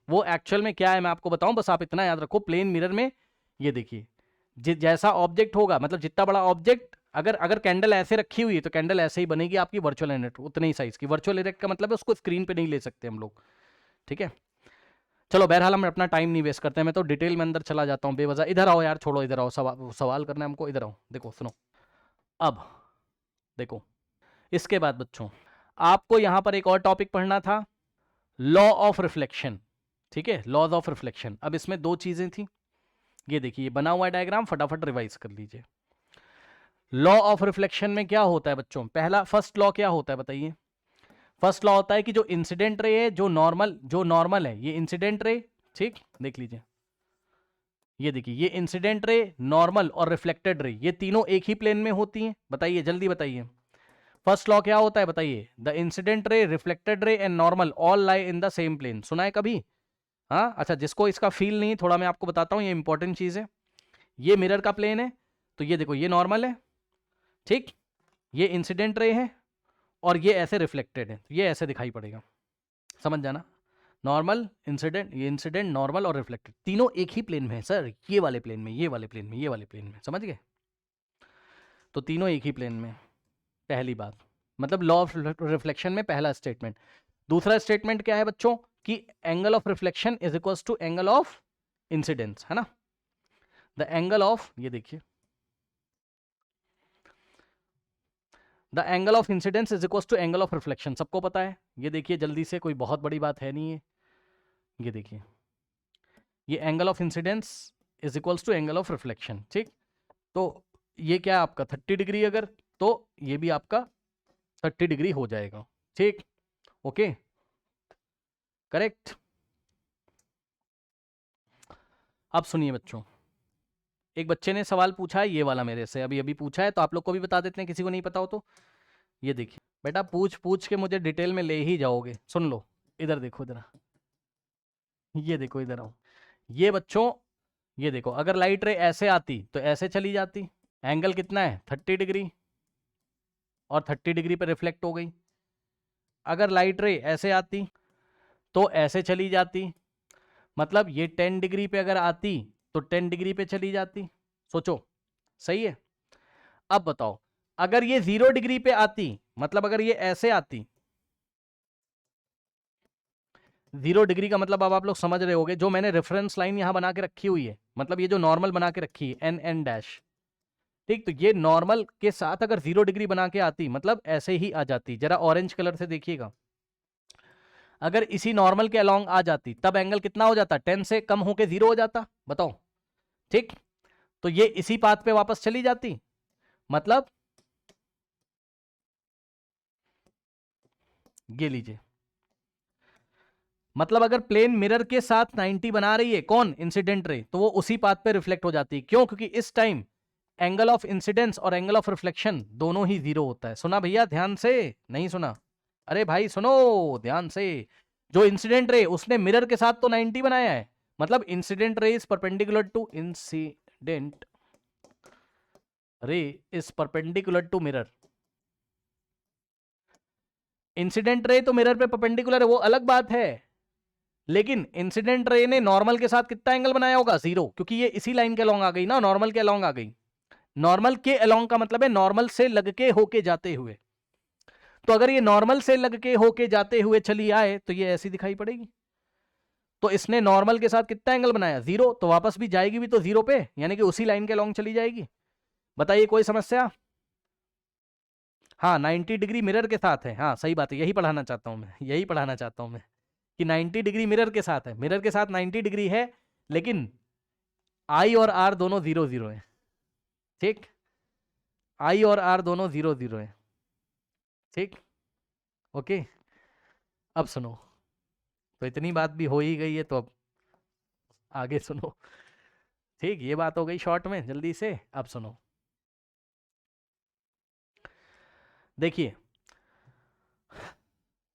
वो एक्चुअल में क्या है मैं आपको बताऊं, बस आप इतना याद रखो, प्लेन मिरर में ये देखिए, जैसा ऑब्जेक्ट होगा, मतलब जितना बड़ा ऑब्जेक्ट, अगर अगर कैंडल ऐसे रखी हुई है तो कैंडल ऐसे ही बनेगी आपकी वर्चुअल इरेक्ट, उतने ही साइज की। वर्चुअल इरेक्ट का मतलब है उसको स्क्रीन पे नहीं ले सकते हम लोग। ठीक है, चलो बहरहाल हम अपना टाइम नहीं वेस्ट करते हैं, मैं तो डिटेल में अंदर चला जाता हूँ बेवजह। इधर आओ यार, छोड़ो, इधर आओ, सवाल करना है हमको, इधर आओ, देखो सुनो। अब देखो, इसके बाद बच्चों आपको यहां पर एक और टॉपिक पढ़ना था, लॉ ऑफ रिफ्लेक्शन। ठीक है, लॉज ऑफ रिफ्लेक्शन। अब इसमें दो चीजें थी, ये देखिए बना हुआ है डायग्राम, फटाफट रिवाइज कर लीजिए। लॉ ऑफ रिफ्लेक्शन में क्या होता है बच्चों, पहला फर्स्ट लॉ क्या होता है बताइए। फर्स्ट लॉ होता है कि जो इंसिडेंट रे है, जो नॉर्मल है, ये इंसिडेंट रे, ठीक, देख लीजिए, ये देखिए, ये इंसिडेंट रे, नॉर्मल और रिफ्लेक्टेड रे, ये तीनों एक ही प्लेन में होती हैं। बताइए जल्दी बताइए, फर्स्ट लॉ क्या होता है बताइए, the incident ray, reflected ray and normal all lie in the same plane. सुना है कभी? हाँ, अच्छा, जिसको इसका फील नहीं, थोड़ा मैं आपको बताता हूँ, ये इंपॉर्टेंट चीज है। ये मिरर का प्लेन है, तो ये देखो, ये नॉर्मल है, ठीक, ये इंसिडेंट रे है, और ये ऐसे रिफ्लेक्टेड है, तो ये ऐसे दिखाई पड़ेगा, समझ जाना। नॉर्मल, इंसिडेंट, ये इंसिडेंट, नॉर्मल और रिफ्लेक्टेड, तीनों एक ही प्लेन में है सर, ये वाले प्लेन में, ये वाले प्लेन में, ये वाले प्लेन में, समझ गए? तो तीनों एक ही प्लेन में, पहली बात, मतलब लॉ ऑफ रिफ्लेक्शन में पहला स्टेटमेंट। दूसरा स्टेटमेंट क्या है बच्चों, कि angle of reflection is equals to angle of incidence, है ना। द एंगल ऑफ, ये देखिए, the angle of incidence is equals to angle of reflection, सबको पता है। ये देखिए जल्दी से, कोई बहुत बड़ी बात है नहीं है, ये देखिए, ये angle of incidence is equals to angle of reflection, ठीक। तो ये क्या है आपका 30 डिग्री, अगर तो ये भी आपका 30 डिग्री हो जाएगा, ठीक। Okay, correct. अब सुनिए बच्चों, एक बच्चे ने सवाल पूछा है ये वाला मेरे से, अभी अभी पूछा है, तो आप लोग को भी बता देते हैं किसी को नहीं पता हो तो। ये देखिए बेटा, पूछ पूछ के मुझे डिटेल में ले ही जाओगे, सुन लो। इधर देखो जरा, ये देखो, इधर आओ। ये बच्चों, ये देखो, अगर लाइट रे ऐसे आती तो ऐसे चली जाती, एंगल कितना है 30 डिग्री, और 30 डिग्री पे रिफ्लेक्ट हो गई। अगर लाइट रे ऐसे आती तो ऐसे चली जाती, मतलब ये 10 डिग्री पे अगर आती तो 10 डिग्री पे चली जाती। सोचो, सही है। अब बताओ, अगर ये 0 डिग्री पे आती, मतलब अगर ये ऐसे आती, 0 डिग्री का मतलब अब आप लोग समझ रहे होगे, जो मैंने रेफरेंस लाइन यहां बना के रखी हुई है, मतलब ये जो नॉर्मल बना के रखी है एन एन डैश, ठीक, तो ये नॉर्मल के साथ अगर 0 डिग्री बना के आती, मतलब ऐसे ही आ जाती, जरा ऑरेंज कलर से देखिएगा, अगर इसी नॉर्मल के अलोंग आ जाती तब एंगल कितना हो जाता, 10 से कम होके 0 हो जाता, बताओ, ठीक। तो ये इसी पाथ पे वापस चली जाती, मतलब ये लीजिए, मतलब अगर प्लेन मिरर के साथ 90 बना रही है कौन, इंसिडेंट रे, तो वो उसी पाथ पे रिफ्लेक्ट हो जाती है। क्यों? क्योंकि इस टाइम एंगल ऑफ इंसिडेंस और एंगल ऑफ रिफ्लेक्शन दोनों ही 0 होता है। सुना भैया ध्यान से? नहीं सुना? अरे भाई सुनो ध्यान से, जो इंसिडेंट रे उसने मिरर के साथ तो 90 बनाया है, मतलब incident ray is perpendicular to incident ray is perpendicular to mirror. Incident ray तो मिरर पे परपेंडिकुलर है, वो अलग बात है, लेकिन इंसिडेंट रे ने नॉर्मल के साथ कितना एंगल बनाया होगा, 0, क्योंकि ये इसी लाइन के अलोंग आ गई ना, नॉर्मल के अलोंग आ गई। नॉर्मल के अलोंग का मतलब है नॉर्मल से लग के होके जाते हुए, तो अगर ये नॉर्मल से लग के होके जाते हुए चली आए तो ये ऐसी दिखाई पड़ेगी। तो इसने नॉर्मल के साथ कितना एंगल बनाया, 0, तो वापस भी जाएगी भी तो 0 पे, यानी कि उसी लाइन के अलोंग चली जाएगी। बताइए कोई समस्या? हाँ 90 डिग्री मिरर के साथ है, हाँ सही बात है, यही पढ़ाना चाहता हूं मैं, यही पढ़ाना चाहता हूं मैं, कि 90 डिग्री मिरर के साथ है, मिरर के साथ 90 डिग्री है, लेकिन आई और आर दोनों 0 0 है, ठीक, आई और आर दोनों 0 0 है, ठीक, ओके। अब सुनो, तो इतनी बात भी हो ही गई है, तो अब आगे सुनो, ठीक, ये बात हो गई शॉर्ट में, जल्दी से अब सुनो। देखिए,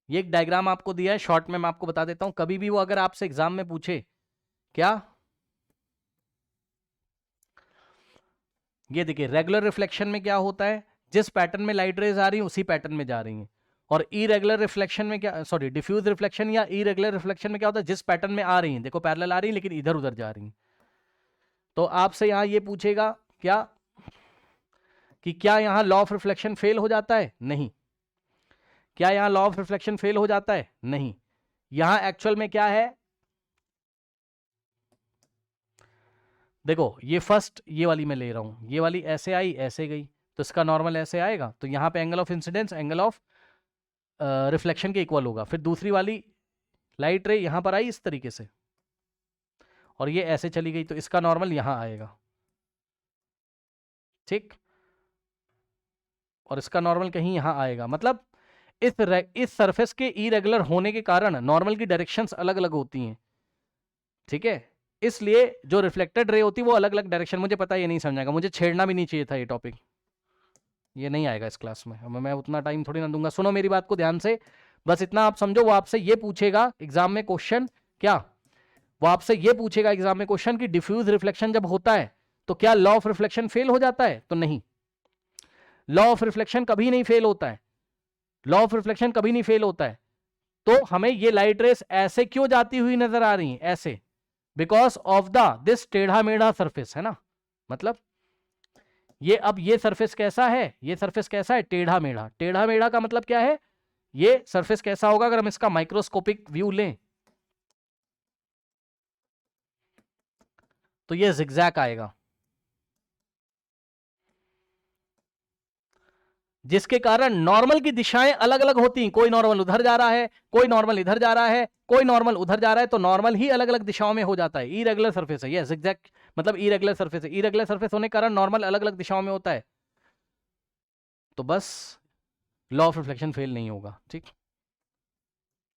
ये एक डायग्राम आपको दिया है, शॉर्ट में मैं आपको बता देता हूं, कभी भी वो अगर आपसे एग्जाम में पूछे, क्या, ये देखिए, रेगुलर रिफ्लेक्शन में क्या होता है, जिस पैटर्न में लाइट रेज आ रही है उसी पैटर्न में जा रही हैं, और इरेगुलर रिफ्लेक्शन में क्या, सॉरी डिफ्यूज रिफ्लेक्शन या इरेगुलर रिफ्लेक्शन में क्या होता है, जिस पैटर्न में आ रही हैं, देखो पैरेलल आ रही है लेकिन इधर उधर जा रही हैं। तो आपसे यहां ये पूछेगा क्या, कि क्या यहां लॉ ऑफ रिफ्लेक्शन फेल हो जाता है, नहीं। क्या यहां लॉ ऑफ रिफ्लेक्शन फेल हो जाता है, नहीं। यहां एक्चुअल में क्या है, देखो ये फर्स्ट, ये वाली मैं ले रहा हूं, ये वाली ऐसे आई ऐसे गई, तो इसका नॉर्मल ऐसे आएगा, तो यहां पे angle of incidence angle of reflection के इक्वल होगा। फिर दूसरी वाली लाइट रे यहां पर आई इस तरीके से, और ये ऐसे चली गई, तो इसका नॉर्मल यहां आएगा, ठीक, और इसका नॉर्मल कहीं यहां आएगा, मतलब इस सरफेस के इरेगुलर होने के कारण नॉर्मल की डायरेक्शंस अलग अलग होती हैं, ठीक है, इसलिए जो रिफ्लेक्टेड रे होती है वो अलग अलग डायरेक्शन, मुझे पता है ये नहीं समझाएगा, मुझे छेड़ना भी नहीं चाहिए था ये टॉपिक, ये नहीं आएगा इस क्लास में, मैं उतना टाइम थोड़ी ना दूंगा। सुनो मेरी बात को ध्यान से, बस इतना आप समझो, वो आपसे ये पूछेगा एग्जाम में क्वेश्चन, क्या, वो आपसे ये पूछेगा एग्जाम में क्वेश्चन कि डिफ्यूज रिफ्लेक्शन जब होता है तो क्या लॉ ऑफ रिफ्लेक्शन फेल हो जाता है, तो नहीं, लॉ ऑफ रिफ्लेक्शन कभी नहीं फेल होता है, लॉ ऑफ रिफ्लेक्शन कभी नहीं फेल होता है। तो हमें ये लाइट रेस ऐसे क्यों जाती हुई नजर आ रही है, ऐसे, बिकॉज ऑफ द दिस टेढ़ा मेढ़ा सरफेस है ना, मतलब ये, अब ये सरफेस कैसा है, ये सरफेस कैसा है, टेढ़ा मेढ़ा, टेढ़ा मेढ़ा का मतलब क्या है, ये सरफेस कैसा होगा अगर हम इसका माइक्रोस्कोपिक व्यू लें, तो ये जिगजैग आएगा, जिसके कारण नॉर्मल की दिशाएं अलग अलग होती हैं, कोई नॉर्मल उधर जा रहा है, कोई नॉर्मल इधर जा रहा है, कोई नॉर्मल उधर जा रहा है, तो नॉर्मल ही अलग अलग दिशाओं में हो जाता है, इरेगुलर सरफेस है ये, जिगजैग मतलब इरेगुलर सरफेस है, इरेगुलर सरफेस होने के कारण नॉर्मल अलग अलग दिशाओं में होता है, तो बस लॉ ऑफ रिफ्लेक्शन फेल नहीं होगा, ठीक।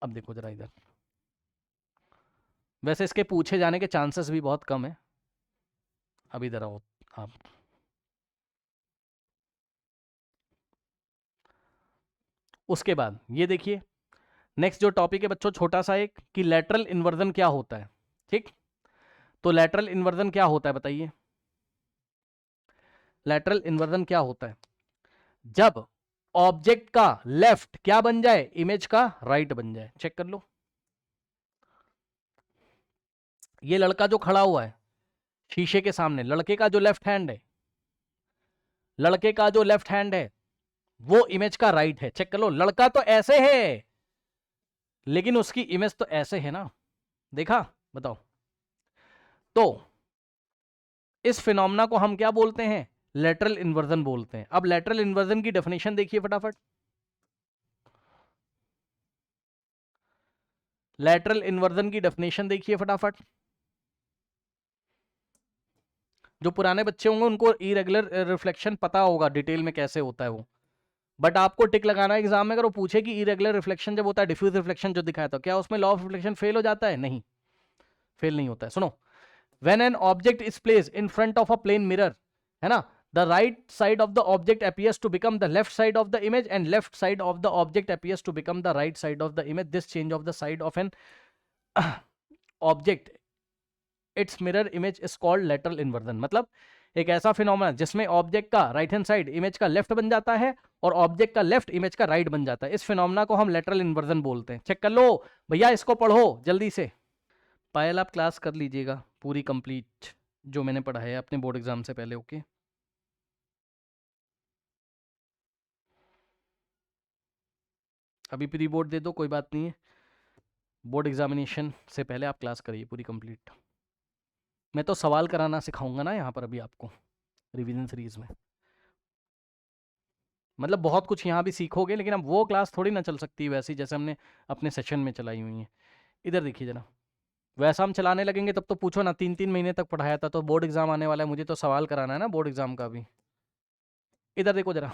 अब देखो जरा इधर, वैसे इसके पूछे जाने के चांसेस भी बहुत कम है। अब इधर आओ आप, उसके बाद ये देखिए नेक्स्ट जो टॉपिक है बच्चों छोटा सा एक, कि लेटरल इन्वर्जन क्या होता है। ठीक, तो लेटरल इन्वर्जन क्या होता है बताइए। लेटरल इन्वर्जन क्या होता है? जब ऑब्जेक्ट का लेफ्ट क्या बन जाए, इमेज का राइट बन जाए। चेक कर लो, ये लड़का जो खड़ा हुआ है शीशे के सामने, लड़के का जो लेफ्ट हैंड है, लड़के का जो लेफ्ट हैंड है वो इमेज का राइट है। चेक कर लो, लड़का तो ऐसे है लेकिन उसकी इमेज तो ऐसे है ना, देखा? बताओ। तो इस फिनोमेना को हम क्या बोलते हैं? लेटरल इन्वर्जन बोलते हैं। अब लेटरल इन्वर्जन की डेफिनेशन देखिए फटाफट। लेटरल इन्वर्जन की डेफिनेशन देखिए फटाफट। जो पुराने बच्चे होंगे उनको इरेगुलर रिफ्लेक्शन पता होगा डिटेल में कैसे होता है वो, बट आपको टिक लगाना है एग्जाम में। अगर वो पूछे कि इरेगुलर रिफ्लेक्शन जब होता है, डिफ्यूज रिफ्लेक्शन जो दिखाया था, क्या उसमें लॉ ऑफ रिफ्लेक्शन फेल हो जाता है? नहीं, फेल नहीं होता है। सुनो, when an object is placed in front of a plane mirror, है ना, the right side of the object appears to become the left side of the image and left side of the object appears to become the right side of the image. This change of the side of an object its mirror image is called lateral inversion. मतलब एक ऐसा phenomena जिसमें object का right hand side image का left बन जाता है और ऑब्जेक्ट का लेफ्ट इमेज का राइट बन जाता है। इस फिनोमेना को हम लेटरल इन्वर्जन बोलते हैं। चेक कर लो भैया, इसको पढ़ो जल्दी से। पायल आप क्लास कर लीजिएगा पूरी कंप्लीट जो मैंने पढ़ा है अपने बोर्ड एग्जाम से पहले। ओके, अभी प्री बोर्ड दे दो, कोई बात नहीं है, बोर्ड एग्जामिनेशन से पहले आप क्लास करिए पूरी कंप्लीट। मैं तो सवाल कराना सिखाऊंगा ना यहाँ पर अभी आपको रिवीजन सीरीज में। मतलब बहुत कुछ यहाँ भी सीखोगे, लेकिन अब वो क्लास थोड़ी ना चल सकती है वैसी जैसे हमने अपने सेशन में चलाई हुई है। इधर देखिए जरा, वैसा हम चलाने लगेंगे तब तो पूछो ना, 3-3 महीने तक पढ़ाया था। तो बोर्ड एग्जाम आने वाला है, मुझे तो सवाल कराना है ना बोर्ड एग्जाम का भी। इधर देखो जरा,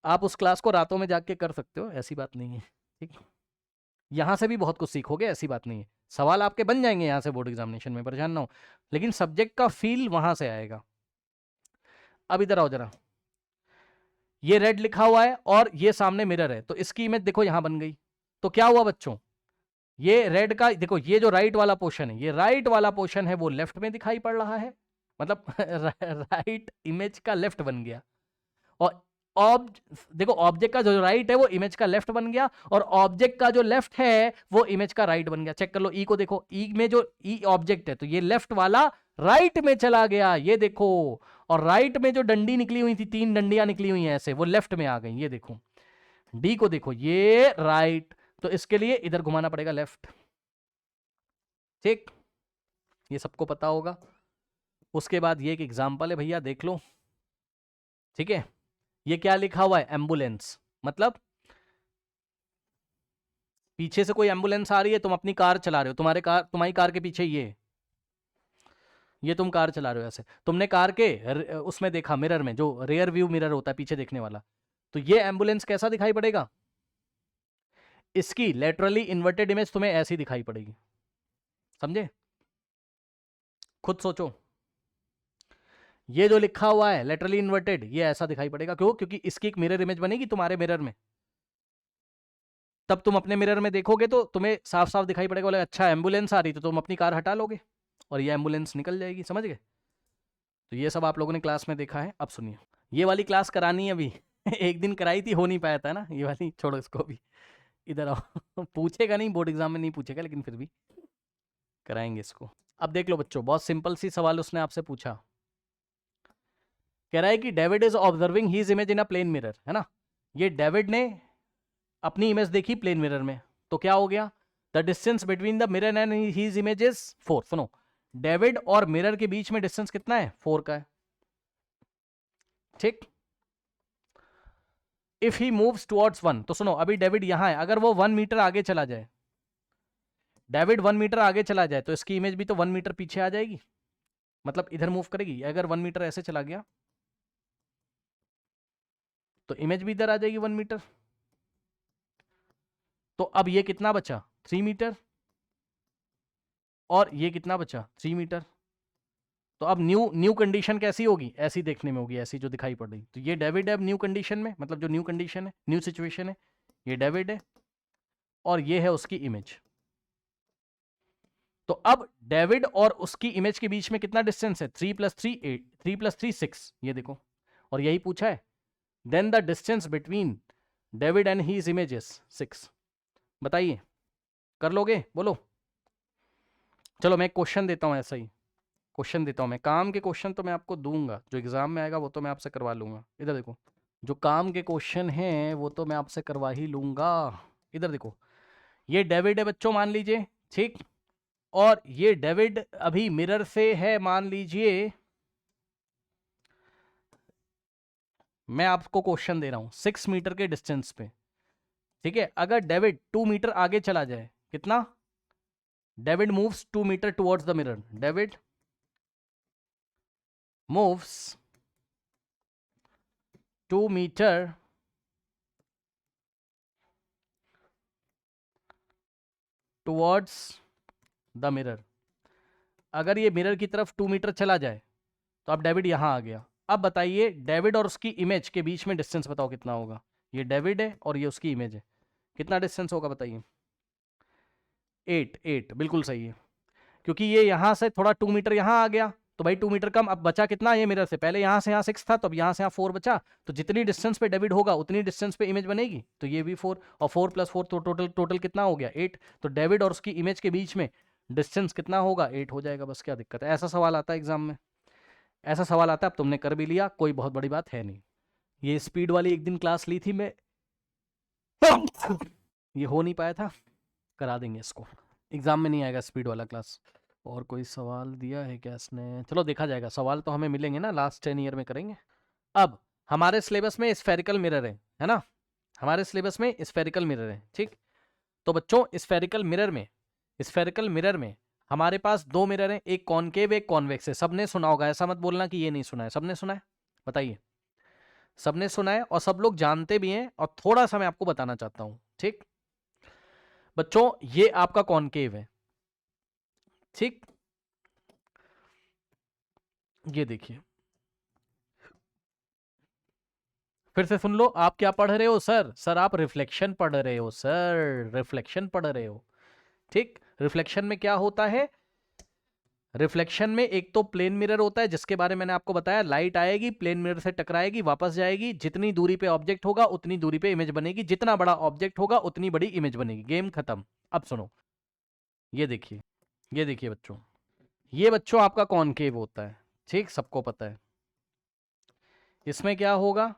आप उस क्लास को रातों में जाके कर सकते हो, ऐसी बात नहीं है। ठीक, यहाँ से भी बहुत कुछ सीखोगे, ऐसी बात नहीं है। सवाल आपके बन जाएंगे यहाँ से बोर्ड एग्जामिनेशन में, परेशान ना हो, लेकिन सब्जेक्ट का फील वहां से आएगा। अब इधर आओ जरा, ये रेड लिखा हुआ है और ये सामने मिरर है, तो इसकी इमेज देखो यहां बन गई। तो क्या हुआ बच्चों, ये रेड का देखो, ये जो राइट वाला पोर्शन है, ये राइट वाला पोर्शन है वो लेफ्ट में दिखाई पड़ रहा है, मतलब राइट इमेज का लेफ्ट बन गया। और देखो ऑब्जेक्ट का जो राइट है वो इमेज का लेफ्ट बन गया, और ऑब्जेक्ट का जो लेफ्ट है वो इमेज का राइट बन गया। चेक कर लो, ई को देखो, ई में जो ई ऑब्जेक्ट है तो ये लेफ्ट वाला राइट में चला गया, ये देखो। और राइट में जो डंडी निकली हुई थी, 3 डंडियां निकली हुई हैं ऐसे, वो लेफ्ट में आ गई, ये देखो। डी को देखो, ये राइट, तो इसके लिए इधर घुमाना पड़ेगा लेफ्ट। ठीक, ये सबको पता होगा। उसके बाद ये एक एग्जांपल है भैया, देख लो। ठीक है, ये क्या लिखा हुआ है, एम्बुलेंस। मतलब पीछे से कोई एम्बुलेंस आ रही है, तुम अपनी कार चला रहे हो, तुम्हारी कार के पीछे ये तुम कार चला रहे हो ऐसे, तुमने कार के उसमें देखा मिरर में, जो रेयर व्यू मिरर होता है पीछे देखने वाला, तो ये एम्बुलेंस कैसा दिखाई पड़ेगा, इसकी लेटरली इन्वर्टेड इमेज तुम्हें ऐसी दिखाई पड़ेगी। समझे? खुद सोचो, ये जो लिखा हुआ है लेटरली इन्वर्टेड, ये ऐसा दिखाई पड़ेगा। क्यों? क्योंकि इसकी एक मिरर इमेज बनेगी तुम्हारे मिरर में, तब तुम अपने मिरर में देखोगे तो तुम्हें साफ साफ दिखाई पड़ेगा। बोले अच्छा एम्बुलेंस आ रही, तो तुम अपनी कार हटा लोगे और ये एम्बुलेंस निकल जाएगी। समझ गए? तो ये सब आप लोगों ने क्लास में देखा है। अब सुनिए, ये वाली क्लास करानी है अभी एक दिन कराई थी, हो नहीं पाया था ना, ये वाली छोड़ो इसको भी। इधर आओ पूछेगा नहीं, बोर्ड एग्जाम में नहीं पूछेगा, लेकिन फिर भी कराएंगे इसको। अब देख लो बच्चों, बहुत सिंपल सी सवाल उसने आपसे पूछा। कह रहा है कि David is observing his image in a plane mirror, है ना। ये डेविड ने अपनी इमेज देखी प्लेन मिरर में, तो क्या हो गया, the distance between the mirror and his image is 4। सुनो, डेविड और मिरर के बीच में डिस्टेंस कितना है, 4 का है। ठीक, इफ ही मूव्स टुवर्ड्स 1, तो सुनो अभी डेविड यहां है, अगर वो 1 मीटर आगे चला जाए, डेविड 1 मीटर आगे चला जाए, तो इसकी इमेज भी तो 1 मीटर पीछे आ जाएगी, मतलब इधर मूव करेगी। अगर 1 मीटर ऐसे चला गया तो इमेज भी इधर आ जाएगी 1 मीटर। तो अब ये कितना बचा 3 मीटर, और ये कितना बचा 3 मीटर। तो अब न्यू कंडीशन कैसी होगी, ऐसी देखने में होगी, ऐसी जो दिखाई पड़ रही। तो ये डेविड है अब न्यू कंडीशन में, मतलब जो न्यू कंडीशन है, न्यू सिचुएशन है, ये डेविड है और ये है उसकी इमेज। तो अब डेविड और उसकी इमेज के बीच में कितना डिस्टेंस है, 3 + 3 8, 3 + 3 6, ये देखो, और यही पूछा है। Then the distance between David and his image is 6। बताइए, कर लोगे, बोलो। चलो मैं एक क्वेश्चन देता हूं, ऐसा ही क्वेश्चन देता हूं मैं, काम के क्वेश्चन तो मैं आपको दूंगा, जो एग्जाम में आएगा वो तो मैं आपसे करवा लूंगा। इधर देखो, जो काम के क्वेश्चन हैं वो तो मैं आपसे करवा ही लूंगा। इधर देखो, ये डेविड है बच्चों, मान लीजिए, ठीक, और ये डेविड अभी मिरर से है, मान लीजिए, मैं आपको क्वेश्चन दे रहा हूं 6 मीटर के डिस्टेंस पे, ठीक है। अगर डेविड 2 मीटर आगे चला जाए, कितना, David moves 2 metre towards the mirror, David moves 2 metre towards the mirror. अगर ये मिरर की तरफ 2 मीटर चला जाए तो अब डेविड यहां आ गया। अब बताइए डेविड और उसकी इमेज के बीच में डिस्टेंस बताओ कितना होगा। ये डेविड है और ये उसकी इमेज है, कितना डिस्टेंस होगा बताइए। 8 बिल्कुल सही है, क्योंकि ये यहां से थोड़ा 2 मीटर यहां आ गया, तो भाई 2 मीटर कम। अब बचा कितना, ये मिरर से पहले यहां से यहां 6 था, तो अब यहां से यहां 4 बचा, तो जितनी डिस्टेंस पे डेविड होगा उतनी डिस्टेंस पे इमेज बनेगी, तो ये भी 4, और 4 + 4 तो टोटल कितना हो गया 8। तो डेविड और उसकी इमेज के बीच में डिस्टेंस कितना होगा, 8 हो जाएगा, बस क्या दिक्कत है। ऐसा सवाल आता है एग्जाम में, ऐसा सवाल आता है। अब तुमने कर भी लिया, कोई बहुत बड़ी बात है नहीं। ये स्पीड वाली एक दिन क्लास ली थी मैं, ये हो नहीं पाया था, करा देंगे इसको, एग्जाम में नहीं आएगा स्पीड वाला क्लास। और कोई सवाल दिया है क्या इसने, चलो देखा जाएगा, सवाल तो हमें मिलेंगे ना, लास्ट 10 ईयर में करेंगे। अब हमारे सिलेबस में स्फेरिकल मिरर है ना, हमारे सिलेबस में स्फेरिकल मिरर है, ठीक। तो बच्चों स्फेरिकल मिरर में हमारे पास 2 मिरर हैं, एक कॉनकेव एक कॉन्वेक्स है। सबने सुना होगा, ऐसा मत बोलना कि ये नहीं सुना है, सबने सुना है, बताइए। सबने सुना है और सब लोग जानते भी हैं, और थोड़ा सा मैं आपको बताना चाहता हूं, ठीक। बच्चों ये आपका कॉनकेव है, ठीक, ये देखिए, फिर से सुन लो। आप क्या पढ़ रहे हो सर, सर आप रिफ्लेक्शन पढ़ रहे हो, सर रिफ्लेक्शन पढ़ रहे हो, ठीक। रिफ्लेक्शन में क्या होता है, रिफ्लेक्शन में एक तो प्लेन मिरर होता है, जिसके बारे में मैंने आपको बताया, लाइट आएगी, प्लेन मिरर से टकराएगी, वापस जाएगी, जितनी दूरी पे ऑब्जेक्ट होगा उतनी दूरी पे इमेज बनेगी, जितना बड़ा ऑब्जेक्ट होगा उतनी बड़ी इमेज बनेगी, गेम खत्म। अब सुनो, ये देखिए, ये देखिए बच्चों, ये बच्चों आपका कॉनकेव होता है, ठीक, सबको पता है। इसमें क्या होगा,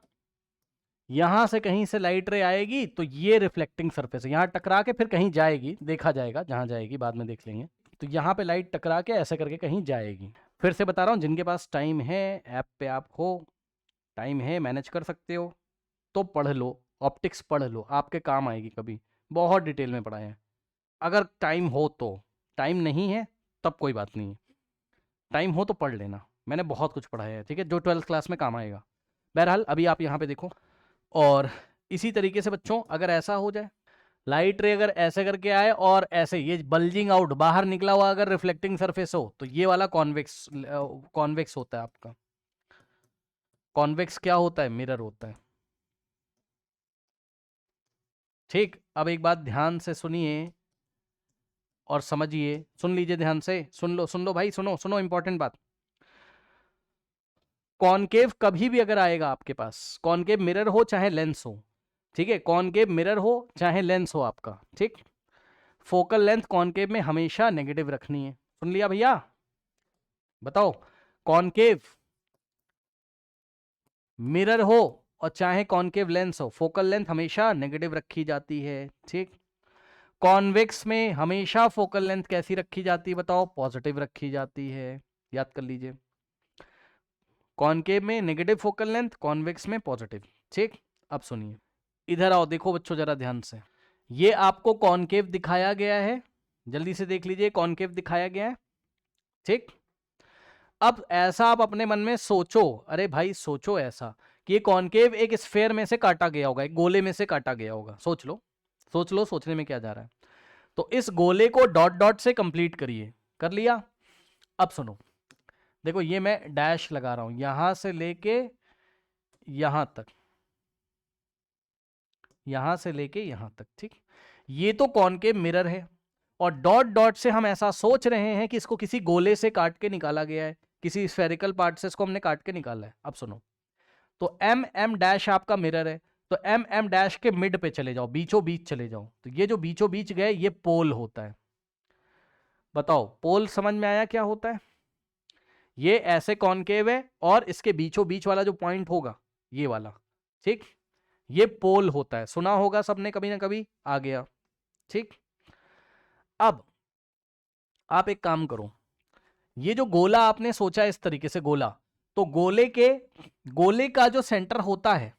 यहां से कहीं से लाइट रे आएगी, तो ये रिफ्लेक्टिंग सरफेस है, यहां टकरा के फिर कहीं जाएगी, देखा जाएगा जहां जाएगी, बाद में देख लेंगे। तो यहाँ पे लाइट टकरा के ऐसे करके कहीं जाएगी। फिर से बता रहा हूँ, जिनके पास टाइम है, ऐप पे आप हो, टाइम है, मैनेज कर सकते हो, तो पढ़ लो, ऑप्टिक्स पढ़ लो, आपके काम आएगी कभी, बहुत डिटेल में पढ़ाए हैं। अगर टाइम हो तो, टाइम नहीं है तब कोई बात नहीं है, टाइम हो तो पढ़ लेना, मैंने बहुत कुछ पढ़ाया है, ठीक है, जो 12th क्लास में काम आएगा। बहरहाल अभी आप यहाँ पे देखो, और इसी तरीके से बच्चों अगर ऐसा हो जाए, लाइट रे अगर ऐसे करके आए और ऐसे ये बल्जिंग आउट बाहर निकला हुआ अगर रिफ्लेक्टिंग सरफेस हो, तो ये वाला कॉन्वेक्स होता है आपका। कॉन्वेक्स क्या होता है, मिरर होता है, ठीक। अब एक बात ध्यान से सुनिए और समझिए, सुन लीजिए ध्यान से, सुन लो भाई, सुनो सुनो, इंपॉर्टेंट बात। कॉनकेव कभी भी अगर आएगा आपके पास, कॉनकेव मिरर हो चाहे लेंस हो, ठीक है, कॉनकेव मिरर हो चाहे लेंस हो आपका, ठीक, फोकल लेंथ कॉनकेव में हमेशा नेगेटिव रखनी है। सुन लिया भैया, बताओ, कॉनकेव मिरर हो और चाहे कॉनकेव लेंस हो, फोकल लेंथ हमेशा नेगेटिव रखी जाती है, ठीक। कॉन्वेक्स में हमेशा फोकल लेंथ कैसी रखी जाती है बताओ, पॉजिटिव रखी जाती है, याद कर लीजिए। कॉनकेव में नेगेटिव फोकल लेंथ, कॉन्वेक्स में पॉजिटिव, ठीक। अब सुनिए, इधर आओ, देखो बच्चों जरा ध्यान से, ये आपको कॉनकेव दिखाया गया है, जल्दी से देख लीजिए, कॉनकेव दिखाया गया है, ठीक। अब ऐसा आप अपने मन में सोचो, अरे भाई सोचो ऐसा कि ये कॉनकेव एक स्फेयर में से काटा गया होगा, एक गोले में से काटा गया होगा, सोच लो, सोच लो सोचने में क्या जा रहा है। तो इस गोले को डॉट डॉट से कंप्लीट करिए। कर लिया? अब सुनो, देखो ये मैं डैश लगा रहा हूं यहां से लेके यहां तक, यहां से लेके यहां तक, ठीक। ये तो कॉनकेव मिरर है, और डॉट डॉट से हम ऐसा सोच रहे हैं कि इसको किसी गोले से काट के निकाला गया है, किसी स्फेरिकल पार्ट से इसको हमने काट के निकाला है। अब सुनो, तो एम एम डैश आपका मिरर है, तो एम एम डैश के मिड पे चले जाओ, बीचों बीच चले जाओ, तो ये जो बीचों बीच गए ये पोल होता है। बताओ पोल समझ में आया क्या होता है? ये ऐसे कॉनकेव है और इसके बीचों बीच वाला जो पॉइंट होगा ये वाला, ठीक, ये पोल होता है। सुना होगा सबने कभी ना कभी, आ गया, ठीक। अब आप एक काम करो, ये जो गोला आपने सोचा इस तरीके से गोला, तो गोले का जो सेंटर होता है,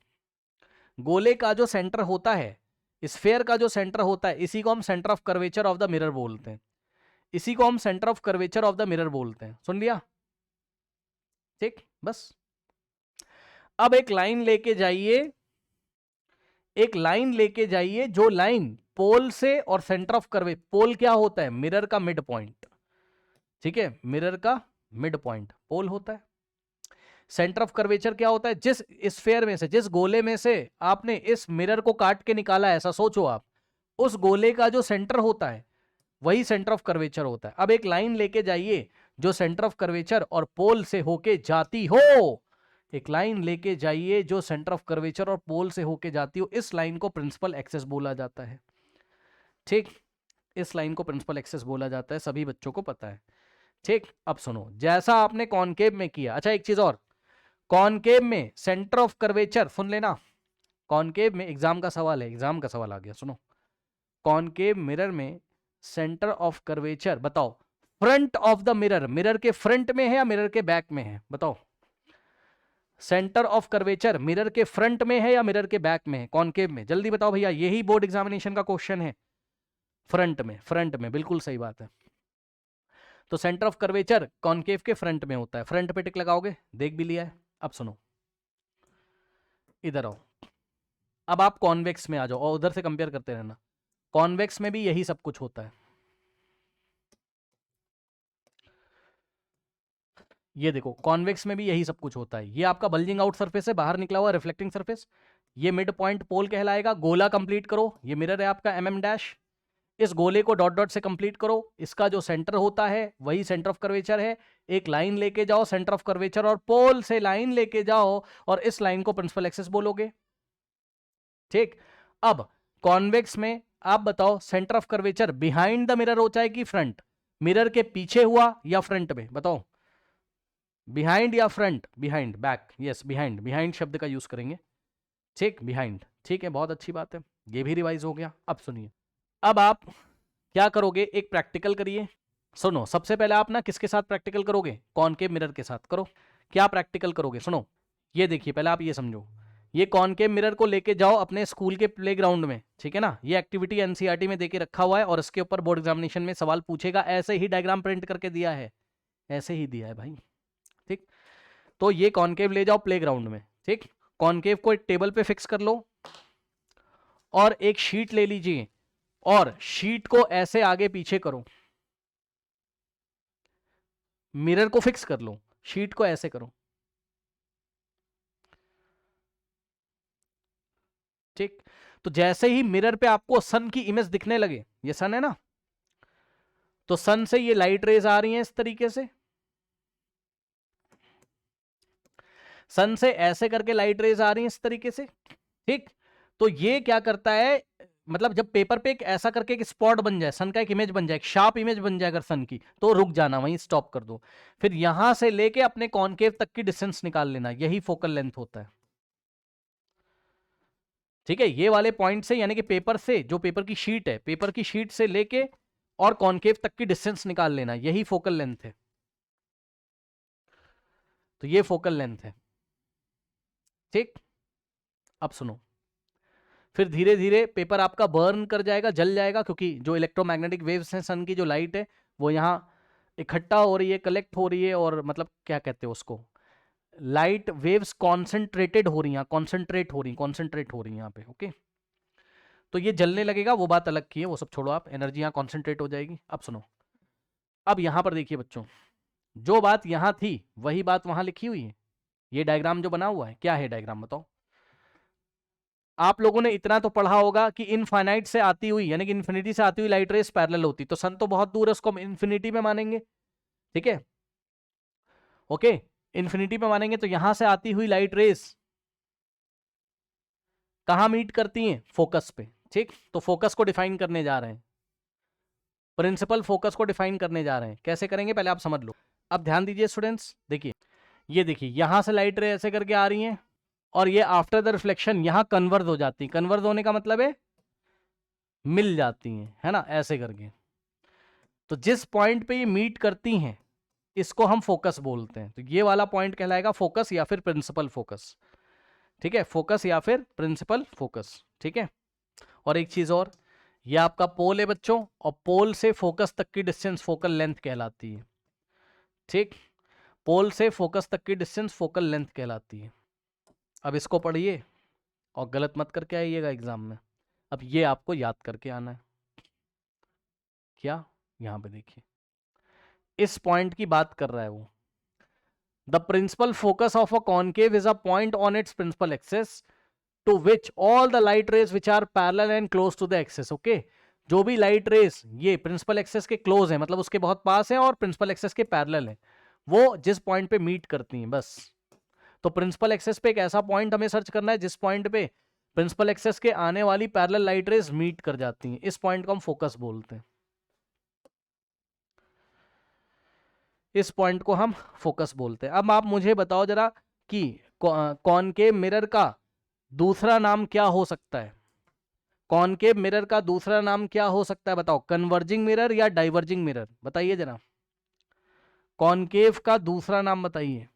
गोले का जो सेंटर होता है, स्फेयर का जो सेंटर होता है, इसी को हम centre of curvature of the mirror बोलते हैं। इसी को हम centre of curvature of the mirror बोलते हैं। सुन लिया? ठीक, बस। अब एक लाइन लेके जाइए, एक लाइन लेके जाइए, जो लाइन पोल से और सेंटर ऑफ कर्वे, पोल क्या होता है? मिरर का मिड पॉइंट, ठीक है, मिरर का मिड पॉइंट पोल होता है। सेंटर ऑफ कर्वेचर क्या होता है? जिस स्फेयर में से, जिस गोले में से आपने इस मिरर को काट के निकाला है, ऐसा सोचो आप, उस गोले का जो सेंटर होता है वही सेंटर ऑफ कर्वेचर होता है। अब एक लाइन लेके जाइए जो सेंटर ऑफ कर्वेचर और पोल से होके जाती हो, एक लाइन लेके जाइए जो सेंटर ऑफ कर्वेचर और पोल से होके जाती हो, इस लाइन को प्रिंसिपल एक्सेस बोला जाता है, ठीक। इस लाइन को प्रिंसिपल एक्सेस बोला जाता है, सभी बच्चों को पता है, ठीक। अब सुनो, जैसा आपने कॉनकेव में किया, अच्छा एक चीज और, कॉनकेव में सेंटर ऑफ कर्वेचर, सुन लेना, कॉनकेव में एग्जाम का सवाल है, एग्जाम का सवाल आ गया, सुनो, कॉनकेव मिरर में सेंटर ऑफ कर्वेचर, बताओ front of the mirror, mirror के फ्रंट में है या मिरर के बैक में है? बताओ, सेंटर ऑफ कर्वेचर मिरर के फ्रंट में है या मिरर के बैक में है कॉनकेव में? जल्दी बताओ भैया, यही बोर्ड एग्जामिनेशन का क्वेश्चन है। फ्रंट में, फ्रंट में, बिल्कुल सही बात है। तो सेंटर ऑफ कर्वेचर कॉनकेव के फ्रंट में होता है। फ्रंट पे टिक लगाओगे, देख भी लिया है। अब सुनो, इधर आओ, अब आप कॉन्वेक्स में आ जाओ और उधर से कंपेयर करते रहना। कॉन्वेक्स में भी यही सब कुछ होता है। ये देखो, कॉन्वेक्स में भी यही सब कुछ होता है। ये आपका बल्जिंग आउट सरफेस है, बाहर निकला हुआ रिफ्लेक्टिंग सरफेस, ये मिड पॉइंट पोल कहलाएगा। गोला कंप्लीट करो, ये मिरर है आपका एमएम डैश, इस गोले को डॉट डॉट से कंप्लीट करो, इसका जो सेंटर होता है वही सेंटर ऑफ कर्वेचर है। एक लाइन लेके जाओ सेंटर ऑफ कर्वेचर और पोल से लाइन लेके जाओ और इस लाइन को प्रिंसिपल एक्सेस बोलोगे, ठीक। अब कॉन्वेक्स में आप बताओ, centre of curvature behind the mirror होता है कि फ्रंट? मिरर के पीछे हुआ या फ्रंट में? बताओ, बिहाइंड या front? Behind, back, yes behind, behind शब्द का यूज करेंगे, ठीक, बिहाइंड, ठीक है, बहुत अच्छी बात है, ये भी रिवाइज हो गया। अब सुनिए, अब आप क्या करोगे, एक प्रैक्टिकल करिए। सुनो, सबसे पहले आप ना किसके साथ प्रैक्टिकल करोगे? कॉनकेव मिरर के साथ करो। क्या प्रैक्टिकल करोगे? सुनो, ये देखिए, पहले आप ये समझो, ये कॉनकेव मिरर को लेके जाओ अपने स्कूल के प्लेग्राउंड में, ठीक है ना। ये एक्टिविटी एनसीईआरटी में देके रखा हुआ है और इसके ऊपर बोर्ड एग्जामिनेशन में सवाल पूछेगा, ऐसे ही डायग्राम प्रिंट करके दिया है, ऐसे ही दिया है भाई, ठीक। तो ये कॉनकेव ले जाओ प्लेग्राउंड में, ठीक। कॉनकेव को एक टेबल पे फिक्स कर लो और एक शीट ले लीजिए और शीट को ऐसे आगे पीछे करो, मिरर को फिक्स कर लो, शीट को ऐसे करो, ठीक। तो जैसे ही मिरर पे आपको सन की इमेज दिखने लगे, ये सन है ना, तो सन से ये लाइट रेज आ रही हैं इस तरीके से, सन से ऐसे करके लाइट रेज आ रही हैं इस तरीके से, ठीक। तो ये क्या करता है, मतलब जब पेपर पे एक ऐसा करके एक स्पॉट बन जाए, सन का एक इमेज बन जाए, एक शार्प इमेज बन जाए अगर सन की, तो रुक जाना, वहीं स्टॉप कर दो। फिर यहां से लेके अपने कॉनकेव तक की डिस्टेंस निकाल लेना, यही फोकल लेंथ होता है, ठीक है। ये वाले पॉइंट से, यानी कि पेपर से, जो पेपर की शीट है, पेपर की शीट से लेके और कॉनकेव तक की डिस्टेंस निकाल लेना, यही फोकल लेंथ है। तो ये फोकल लेंथ है, ठीक। अब सुनो, फिर धीरे धीरे पेपर आपका बर्न कर जाएगा, जल जाएगा, क्योंकि जो इलेक्ट्रोमैग्नेटिक वेव्स हैं सन की, जो लाइट है वो यहाँ इकट्ठा हो रही है, कलेक्ट हो रही है, और मतलब क्या कहते हैं उसको, लाइट वेव्स कॉन्सेंट्रेटेड हो रही हैं, कॉन्सेंट्रेट हो रही हैं यहाँ पे, ओके। तो ये जलने लगेगा, वो बात अलग की है, वो सब छोड़ो आप, एनर्जी यहाँ कॉन्सेंट्रेट हो जाएगी। अब सुनो, अब यहां पर देखिए बच्चों, जो बात यहां थी वही बात वहां लिखी हुई है। ये डायग्राम जो बना हुआ है, क्या है डायग्राम बताओ। आप लोगों ने इतना तो पढ़ा होगा कि इनफाइनाइट से आती हुई, यानी कि इन्फिनिटी से आती हुई लाइट रेस पैरेलल होती, तो सन तो बहुत दूर है, उसको हम इन्फिनिटी में मानेंगे, ठीक है, ओके, इन्फिनिटी पे मानेंगे। तो यहां से आती हुई लाइट रेस कहां मीट करती हैं, फोकस पे, ठीक। तो फोकस को डिफाइन करने जा रहे हैं, प्रिंसिपल फोकस को डिफाइन करने जा रहे हैं। कैसे करेंगे पहले आप समझ लो। अब ध्यान दीजिए स्टूडेंट्स, देखिए ये देखिए यहां से लाइट रे ऐसे करके आ रही हैं, और ये आफ्टर द रिफ्लेक्शन यहां कन्वर्ज हो जाती है। कन्वर्ज होने का मतलब है मिल जाती हैं, है ना, ऐसे करके। तो जिस पॉइंट पे ये मीट करती हैं इसको हम फोकस बोलते हैं। तो ये वाला पॉइंट कहलाएगा फोकस या फिर प्रिंसिपल फोकस, ठीक है, फोकस या फिर प्रिंसिपल फोकस, ठीक है। और एक चीज और, ये आपका पोल है बच्चों, और पोल से फोकस तक की डिस्टेंस फोकल लेंथ कहलाती है, ठीक। पोल से फोकस तक की डिस्टेंस फोकल लेंथ कहलाती है। अब इसको पढ़िए और गलत मत करके आइएगा एग्जाम में। अब ये आपको याद करके आना है। क्या, यहां पे देखिए इस पॉइंट की बात कर रहा है वो। The principal focus of a concave is a point on its principal axis to which all the light rays which are parallel and close to the axis, okay. जो भी लाइट रेज ये principal axis के close है, मतलब उसके बहुत पास है, और प्रिंसिपल एक्सिस के पैरेलल है, वो जिस पॉइंट पे मीट करती हैं, बस। तो प्रिंसिपल एक्सिस पे एक ऐसा पॉइंट हमें सर्च करना है जिस पॉइंट पे प्रिंसिपल एक्सिस के आने वाली पैरेलल लाइट रेज मीट कर जाती हैं। इस पॉइंट को हम फोकस बोलते हैं, इस पॉइंट को हम फोकस बोलते हैं। अब आप मुझे बताओ जरा कि कॉनकेव मिरर का दूसरा नाम क्या हो सकता है। कॉनकेव मिरर का दूसरा नाम क्या हो सकता है बताओ, कन्वर्जिंग मिरर या डाइवर्जिंग मिरर, बताइए जरा। कॉनकेव का दूसरा नाम बताइए।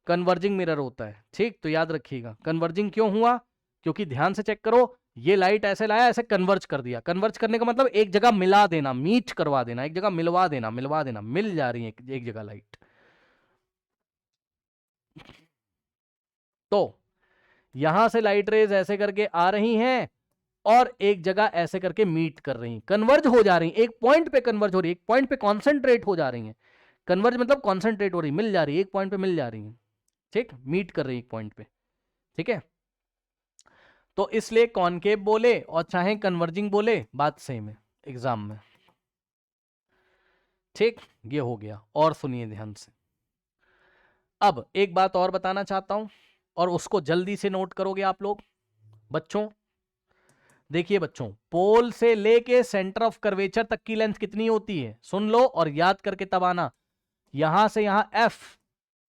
कन्वर्जिंग मिरर होता है, ठीक। तो याद रखिएगा कन्वर्जिंग क्यों हुआ, क्योंकि ध्यान से चेक करो, ये लाइट ऐसे लाया, ऐसे कन्वर्ज कर दिया। कन्वर्ज करने का मतलब एक जगह मिला देना, मीट करवा देना, एक जगह मिलवा देना, मिलवा देना, मिल जा रही है एक जगह लाइट। तो यहां से लाइट रेज ऐसे करके आ रही हैं और एक जगह ऐसे करके मीट कर रही हैं, कन्वर्ज हो जा रही हैं, एक पॉइंट पे कन्वर्ज हो रही है, एक पॉइंट पे कॉन्सेंट्रेट हो जा रही हैं। कन्वर्ज मतलब कॉन्सेंट्रेट हो रही, मिल जा रही है, एक पॉइंट पे मिल जा रही है, ठीक, मीट कर रही है एक पॉइंट पे, ठीक है। तो इसलिए कॉनकेव बोले और चाहे कन्वर्जिंग बोले, बात सेम है एग्जाम में, ठीक। ये हो गया। और सुनिए ध्यान से, अब एक बात और बताना चाहता हूं, और उसको जल्दी से नोट करोगे आप लोग बच्चों। देखिए बच्चों, पोल से लेके सेंटर ऑफ कर्वेचर तक की लेंथ कितनी होती है, सुन लो और याद करके तब आना। यहां से यहां एफ,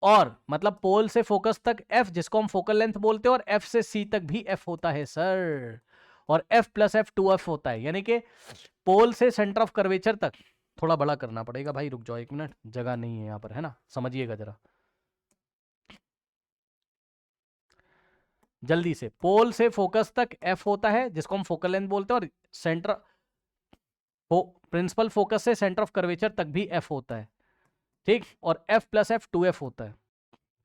और मतलब पोल से फोकस तक एफ, जिसको हम फोकल लेंथ बोलते हैं, और एफ से सी तक भी एफ होता है सर, और एफ प्लस एफ 2f होता है। यानी कि पोल से सेंटर ऑफ कर्वेचर तक, थोड़ा बड़ा करना पड़ेगा भाई, रुक जाओ एक मिनट, जगह नहीं है यहां पर, है ना, समझिएगा जरा जल्दी से। पोल से फोकस तक एफ होता है, जिसको हम फोकल लेंथ बोलते हैं, और सेंटर प्रिंसिपल फोकस से सेंटर ऑफ कर्वेचर तक भी एफ होता है, ठीक। और एफ प्लस एफ 2f होता है।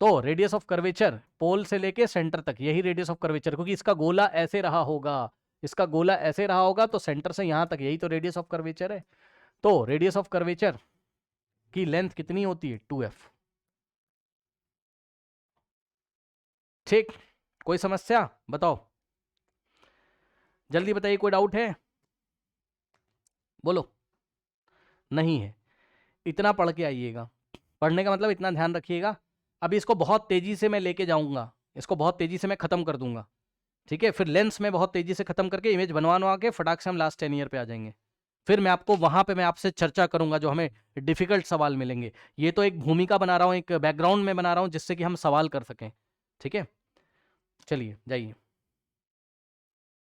तो रेडियस ऑफ कर्वेचर पोल से लेके सेंटर तक, यही रेडियस ऑफ कर्वेचर, क्योंकि इसका गोला ऐसे रहा होगा, इसका गोला ऐसे रहा होगा, तो सेंटर से यहां तक, यही तो रेडियस ऑफ कर्वेचर है। तो रेडियस ऑफ कर्वेचर की लेंथ कितनी होती है, 2f, ठीक। कोई समस्या बताओ, जल्दी बताइए, कोई डाउट है, बोलो। नहीं है, इतना पढ़ के आइएगा। पढ़ने का मतलब इतना ध्यान रखिएगा, अभी इसको बहुत तेजी से मैं लेके जाऊंगा, इसको बहुत तेजी से मैं खत्म कर दूंगा, ठीक है। फिर लेंस में बहुत तेजी से खत्म करके इमेज बनवा के फटाक से हम लास्ट 10 ईयर पे आ जाएंगे। फिर मैं आपको वहां पे मैं आपसे चर्चा करूंगा जो हमें डिफिकल्ट सवाल मिलेंगे। ये तो एक भूमिका बना रहा हूं, एक बैकग्राउंड में बना रहा हूं, जिससे कि हम सवाल कर सकें, ठीक है। चलिए जाइए।